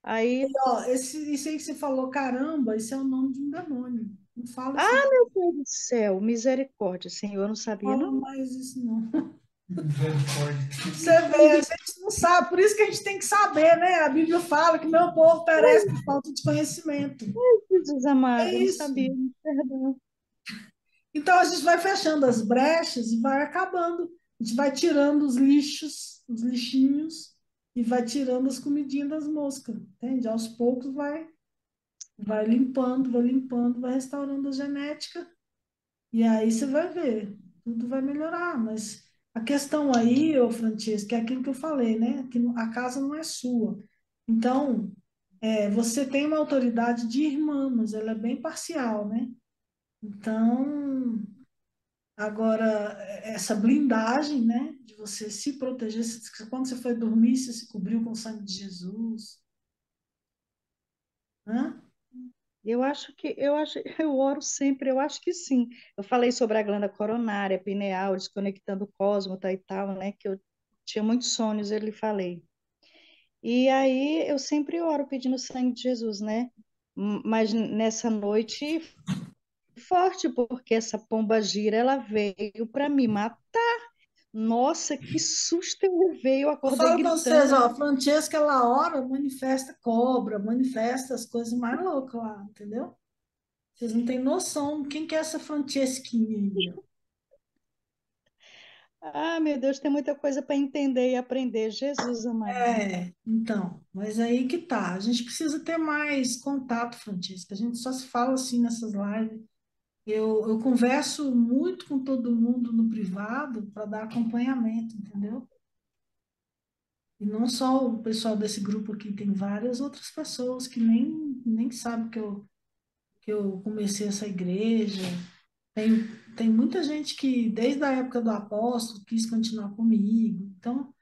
Aí,
Ó, isso aí que você falou, caramba, isso é o nome de um demônio. Não fala isso,
ah, meu Deus do céu, misericórdia, Senhor, eu não sabia,
não fala
não.
mais isso, não.
Misericórdia.
Você vê, a gente não sabe, por isso que a gente tem que saber, né? A Bíblia fala que meu povo perece por falta de conhecimento.
Jesus
É
amado, eu não
isso.
sabia, perdão.
Então a gente vai fechando as brechas e vai acabando. A gente vai tirando os lixos, os lixinhos, e vai tirando as comidinhas das moscas, entende? Aos poucos vai limpando, vai restaurando a genética, e aí você vai ver, tudo vai melhorar. Mas a questão aí, ô Francisco, é aquilo que eu falei, né? Que a casa não é sua. Então, você tem uma autoridade de irmã, mas ela é bem parcial, né? Então, agora, essa blindagem, né, de você se proteger, quando você foi dormir, você se cobriu com o sangue de Jesus, né?
Eu oro sempre, eu acho que sim. Eu falei sobre a glândula coronária, pineal, desconectando o cosmo, tal e tal, né? Que eu tinha muitos sonhos, eu lhe falei. E aí eu sempre oro pedindo o sangue de Jesus, né? Mas nessa noite forte, porque essa pomba gira, ela veio para me matar. Nossa, que susto eu levei, eu
Eu
acordei
falo para vocês,
gritando.
ó, a Francesca, ela ora, manifesta cobra, manifesta as coisas mais loucas lá, entendeu? Vocês não têm noção quem que é essa Francesquinha aí, ó.
Ah, meu Deus, tem muita coisa para entender e aprender. Jesus amado.
Então, mas aí que tá, a gente precisa ter mais contato, Francesca, a gente só se fala assim nessas lives. Eu converso muito com todo mundo no privado para dar acompanhamento, entendeu? E não só o pessoal desse grupo aqui, tem várias outras pessoas que nem sabem que eu comecei essa igreja. Tem muita gente que, desde a época do apóstolo, quis continuar comigo. Então,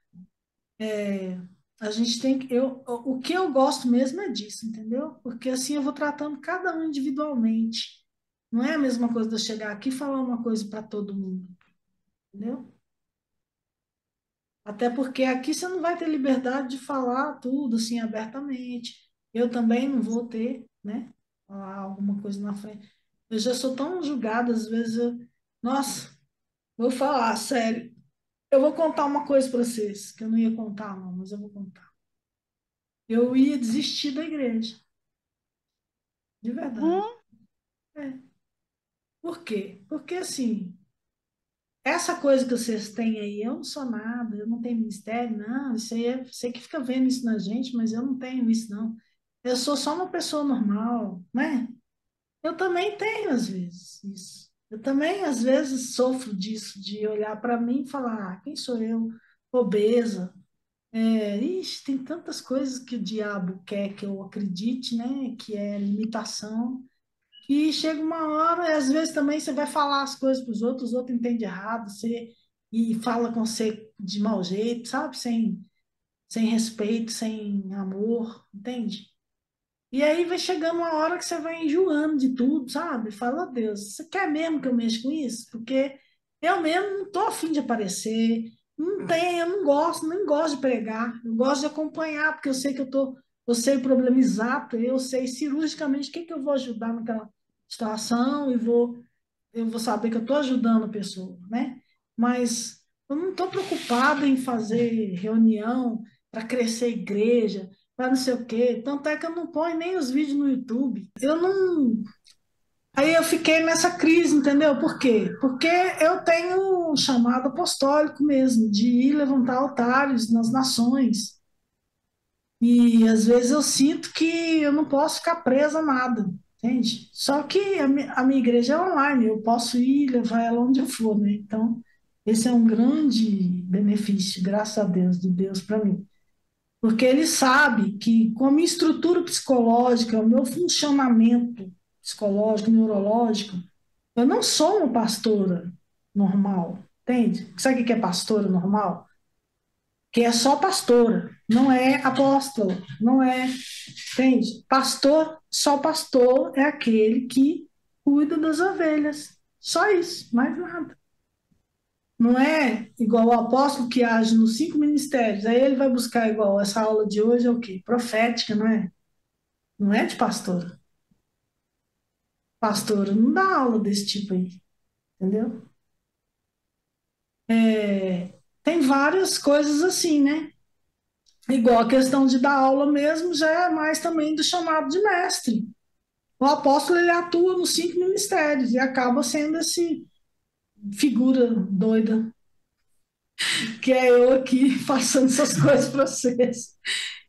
a gente tem que. O que eu gosto mesmo é disso, entendeu? Porque assim eu vou tratando cada um individualmente. Não é a mesma coisa de eu chegar aqui e falar uma coisa para todo mundo, entendeu? Até porque aqui você não vai ter liberdade de falar tudo assim abertamente. Eu também não vou ter, né? Falar alguma coisa na frente. Eu já sou tão julgada, às vezes nossa, vou falar, sério. Eu vou contar uma coisa para vocês, que eu não ia contar, não, mas eu vou contar. Eu ia desistir da igreja, de verdade.
Hum?
É. Por quê? Porque assim, essa coisa que vocês têm aí, eu não sou nada, eu não tenho ministério, não, isso aí é você que fica vendo isso na gente, mas eu não tenho isso, não. Eu sou só uma pessoa normal, né? Eu também tenho, às vezes, isso. Eu também, às vezes, sofro disso, de olhar para mim e falar, ah, quem sou eu? Obesa. Ixi, tem tantas coisas que o diabo quer que eu acredite, né? Que é limitação. E chega uma hora, e às vezes também você vai falar as coisas para os outros entendem errado, e fala com você de mau jeito, sabe? Sem respeito, sem amor, entende? E aí vai chegando uma hora que você vai enjoando de tudo, sabe? Fala, "Oh, Deus, você quer mesmo que eu mexa com isso? Porque eu mesmo não tô afim de aparecer, não tem, eu não gosto, nem gosto de pregar, eu gosto de acompanhar, porque eu sei que eu sei o problema exato, eu sei cirurgicamente quem que eu vou ajudar naquela situação eu vou saber que eu estou ajudando a pessoa, né? Mas eu não estou preocupada em fazer reunião para crescer a igreja, para não sei o quê. Tanto é que eu não ponho nem os vídeos no YouTube. Eu não. Aí eu fiquei nessa crise, entendeu? Por quê? Porque eu tenho um chamado apostólico mesmo, de ir levantar altares nas nações. E às vezes eu sinto que eu não posso ficar presa a nada, entende? Só que a minha igreja é online, eu posso ir levar ela onde eu for, né? Então, esse é um grande benefício, graças a Deus, de Deus para mim. Porque ele sabe que com a minha estrutura psicológica, o meu funcionamento psicológico, neurológico, eu não sou uma pastora normal, entende? Sabe o que é pastora normal? Que é só pastora, não é apóstola, não é, entende? Pastor, só pastor é aquele que cuida das ovelhas, só isso, mais nada. Não é igual o apóstolo que age nos 5 ministérios, aí ele vai buscar igual essa aula de hoje é o quê? Profética, não é? Não é de pastora. Pastora não dá aula desse tipo aí, entendeu? Tem várias coisas assim, né? Igual a questão de dar aula mesmo, já é mais também do chamado de mestre. O apóstolo ele atua nos 5 ministérios e acaba sendo esse figura doida, que é eu aqui passando essas coisas para vocês,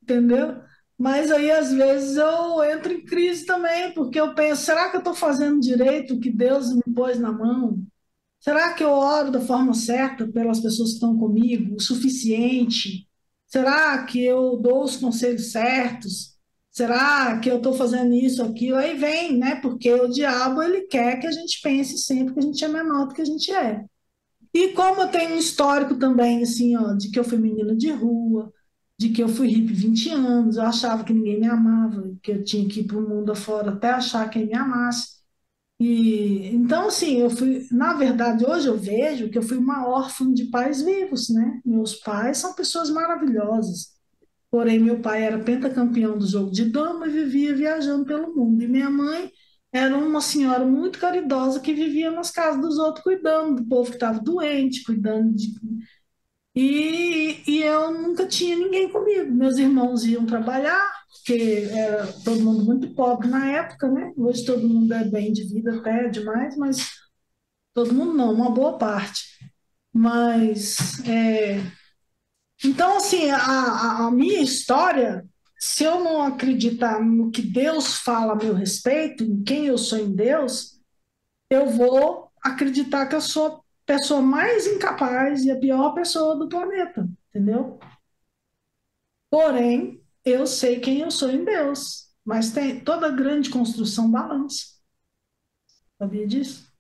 entendeu? Mas aí às vezes eu entro em crise também, porque eu penso, será que eu estou fazendo direito o que Deus me pôs na mão? Será que eu oro da forma certa pelas pessoas que estão comigo, o suficiente? Será que eu dou os conselhos certos? Será que eu estou fazendo isso, aquilo? Aí vem, né? Porque o diabo ele quer que a gente pense sempre que a gente é menor do que a gente é. E como eu tenho um histórico também, assim, ó, de que eu fui menina de rua, de que eu fui hippie 20 anos, eu achava que ninguém me amava, que eu tinha que ir para o mundo afora até achar quem me amasse. E então, assim, eu fui, na verdade, hoje eu vejo que eu fui uma órfã de pais vivos, né? Meus pais são pessoas maravilhosas. Porém, meu pai era pentacampeão do jogo de dama e vivia viajando pelo mundo. E minha mãe era uma senhora muito caridosa que vivia nas casas dos outros, cuidando do povo que estava doente, cuidando de. E eu nunca tinha ninguém comigo. Meus irmãos iam trabalhar, porque era todo mundo muito pobre na época, né? Hoje todo mundo é bem de vida até demais, mas todo mundo não, uma boa parte. Mas, então, assim, a minha história, se eu não acreditar no que Deus fala a meu respeito, em quem eu sou em Deus, eu vou acreditar que eu sou a pessoa mais incapaz e a pior pessoa do planeta, entendeu? Porém, eu sei quem eu sou em Deus, mas tem toda grande construção balança. Sabia disso?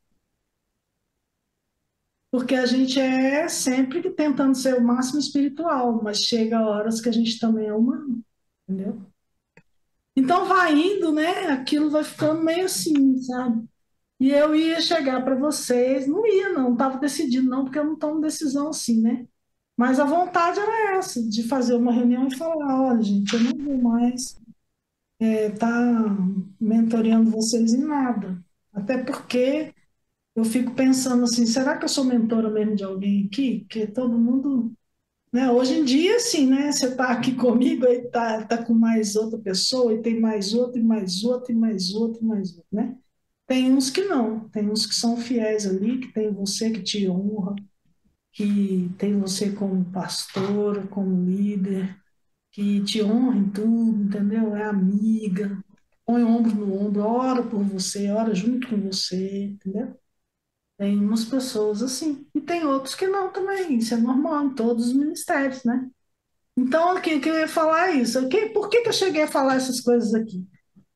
Porque a gente é sempre tentando ser o máximo espiritual, mas chega horas que a gente também é humano, entendeu? Então vai indo, né? Aquilo vai ficando meio assim, sabe? E eu ia chegar para vocês, não ia não, estava decidido não, porque eu não tomo decisão assim, né? Mas a vontade era essa, de fazer uma reunião e falar, olha, gente, eu não vou mais estar mentoreando vocês em nada. Até porque eu fico pensando assim, será que eu sou mentora mesmo de alguém aqui? Porque todo mundo, né? Hoje em dia, assim, né? Você está aqui comigo, aí tá com mais outra pessoa, e tem mais outro, e mais outro, e mais outro, e mais outro, né? Tem uns que não, tem uns que são fiéis ali, que tem você que te honra, que tem você como pastora, como líder, que te honra em tudo, entendeu? É amiga, põe o ombro no ombro, ora por você, ora junto com você, entendeu? Tem umas pessoas assim, e tem outros que não também, isso é normal em todos os ministérios, né? Então, aqui, o que eu ia falar é isso. Por que que eu cheguei a falar essas coisas aqui?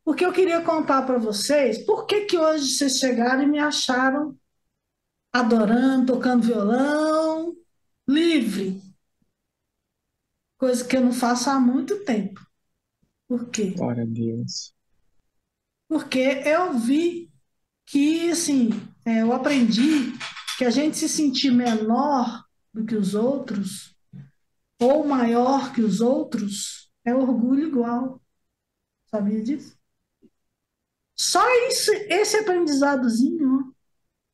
Porque eu queria contar para vocês por que que hoje vocês chegaram e me acharam adorando, tocando violão, livre, coisa que eu não faço há muito tempo. Por quê?
Glória a Deus.
Porque eu vi que, assim, eu aprendi que a gente se sentir menor do que os outros ou maior que os outros é orgulho igual. Sabia disso? Só isso, esse aprendizadozinho, ó,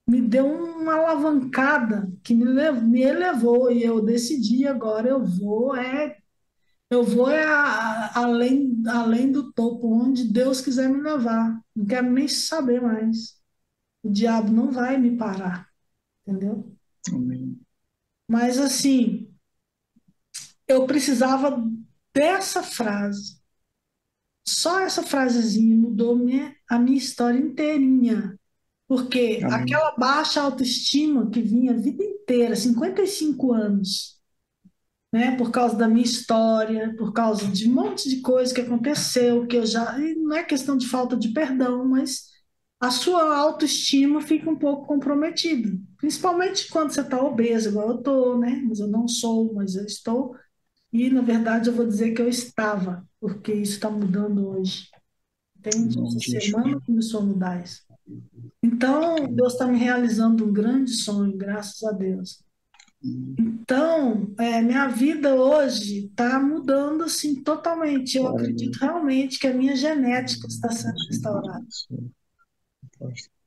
me deu uma alavancada que me elevou e eu decidi agora além do topo, onde Deus quiser me levar. Não quero nem saber mais. O diabo não vai me parar, entendeu?
Amém.
Mas assim, eu precisava dessa frase. Só essa frasezinha mudou a minha história inteirinha. Porque
Amém.
aquela baixa autoestima que vinha a vida inteira, 55 anos, né, por causa da minha história, por causa de um monte de coisa que aconteceu, que eu já. E não é questão de falta de perdão, mas a sua autoestima fica um pouco comprometida. Principalmente quando você está obeso, igual eu estou, né? Mas eu não sou, mas eu estou. E, na verdade, eu vou dizer que eu estava, porque isso está mudando hoje.
Em
Entende?
nome
Essa
de Jesus.
semana começou a mudar isso. Então, Deus está me realizando um grande sonho, graças a Deus. Então, minha vida hoje está mudando assim totalmente. Eu
Glória a
acredito
Deus.
realmente que a minha genética está sendo restaurada.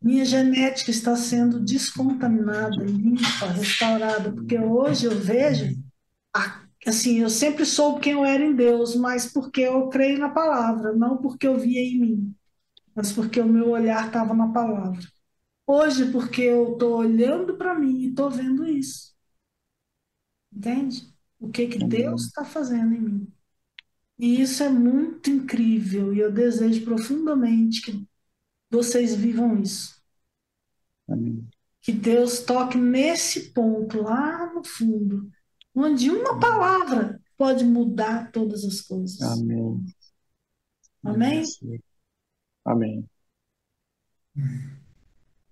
Minha genética está sendo descontaminada, limpa, restaurada, porque hoje eu vejo, assim, eu sempre soube quem eu era em Deus, mas porque eu creio na palavra, não porque eu via em mim, mas porque o meu olhar estava na palavra. Hoje, porque eu estou olhando para mim e estou vendo isso, entende? O que que Deus
Amém.
está fazendo em mim. E isso é muito incrível e eu desejo profundamente que vocês vivam isso.
Amém.
Que Deus toque nesse ponto lá no fundo, onde uma palavra pode mudar todas as coisas.
Amém.
Amém?
Amém.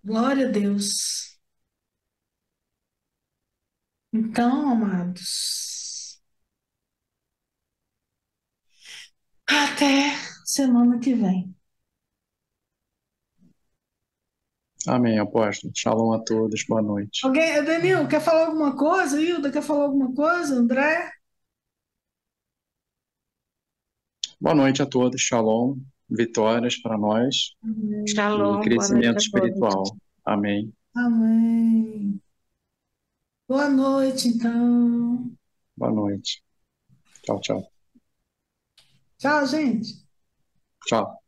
Glória a Deus. Então, amados, até semana que vem.
Amém, apóstolo. Shalom a todos. Boa noite.
Alguém, Danilo, quer falar alguma coisa? Hilda, quer falar alguma coisa? André?
Boa noite a todos. Shalom. Vitórias para nós e
Shalom, boa noite
crescimento
a todos.
espiritual. Amém.
Amém. Boa noite, então.
Boa noite. Tchau, tchau.
Tchau, gente.
Tchau.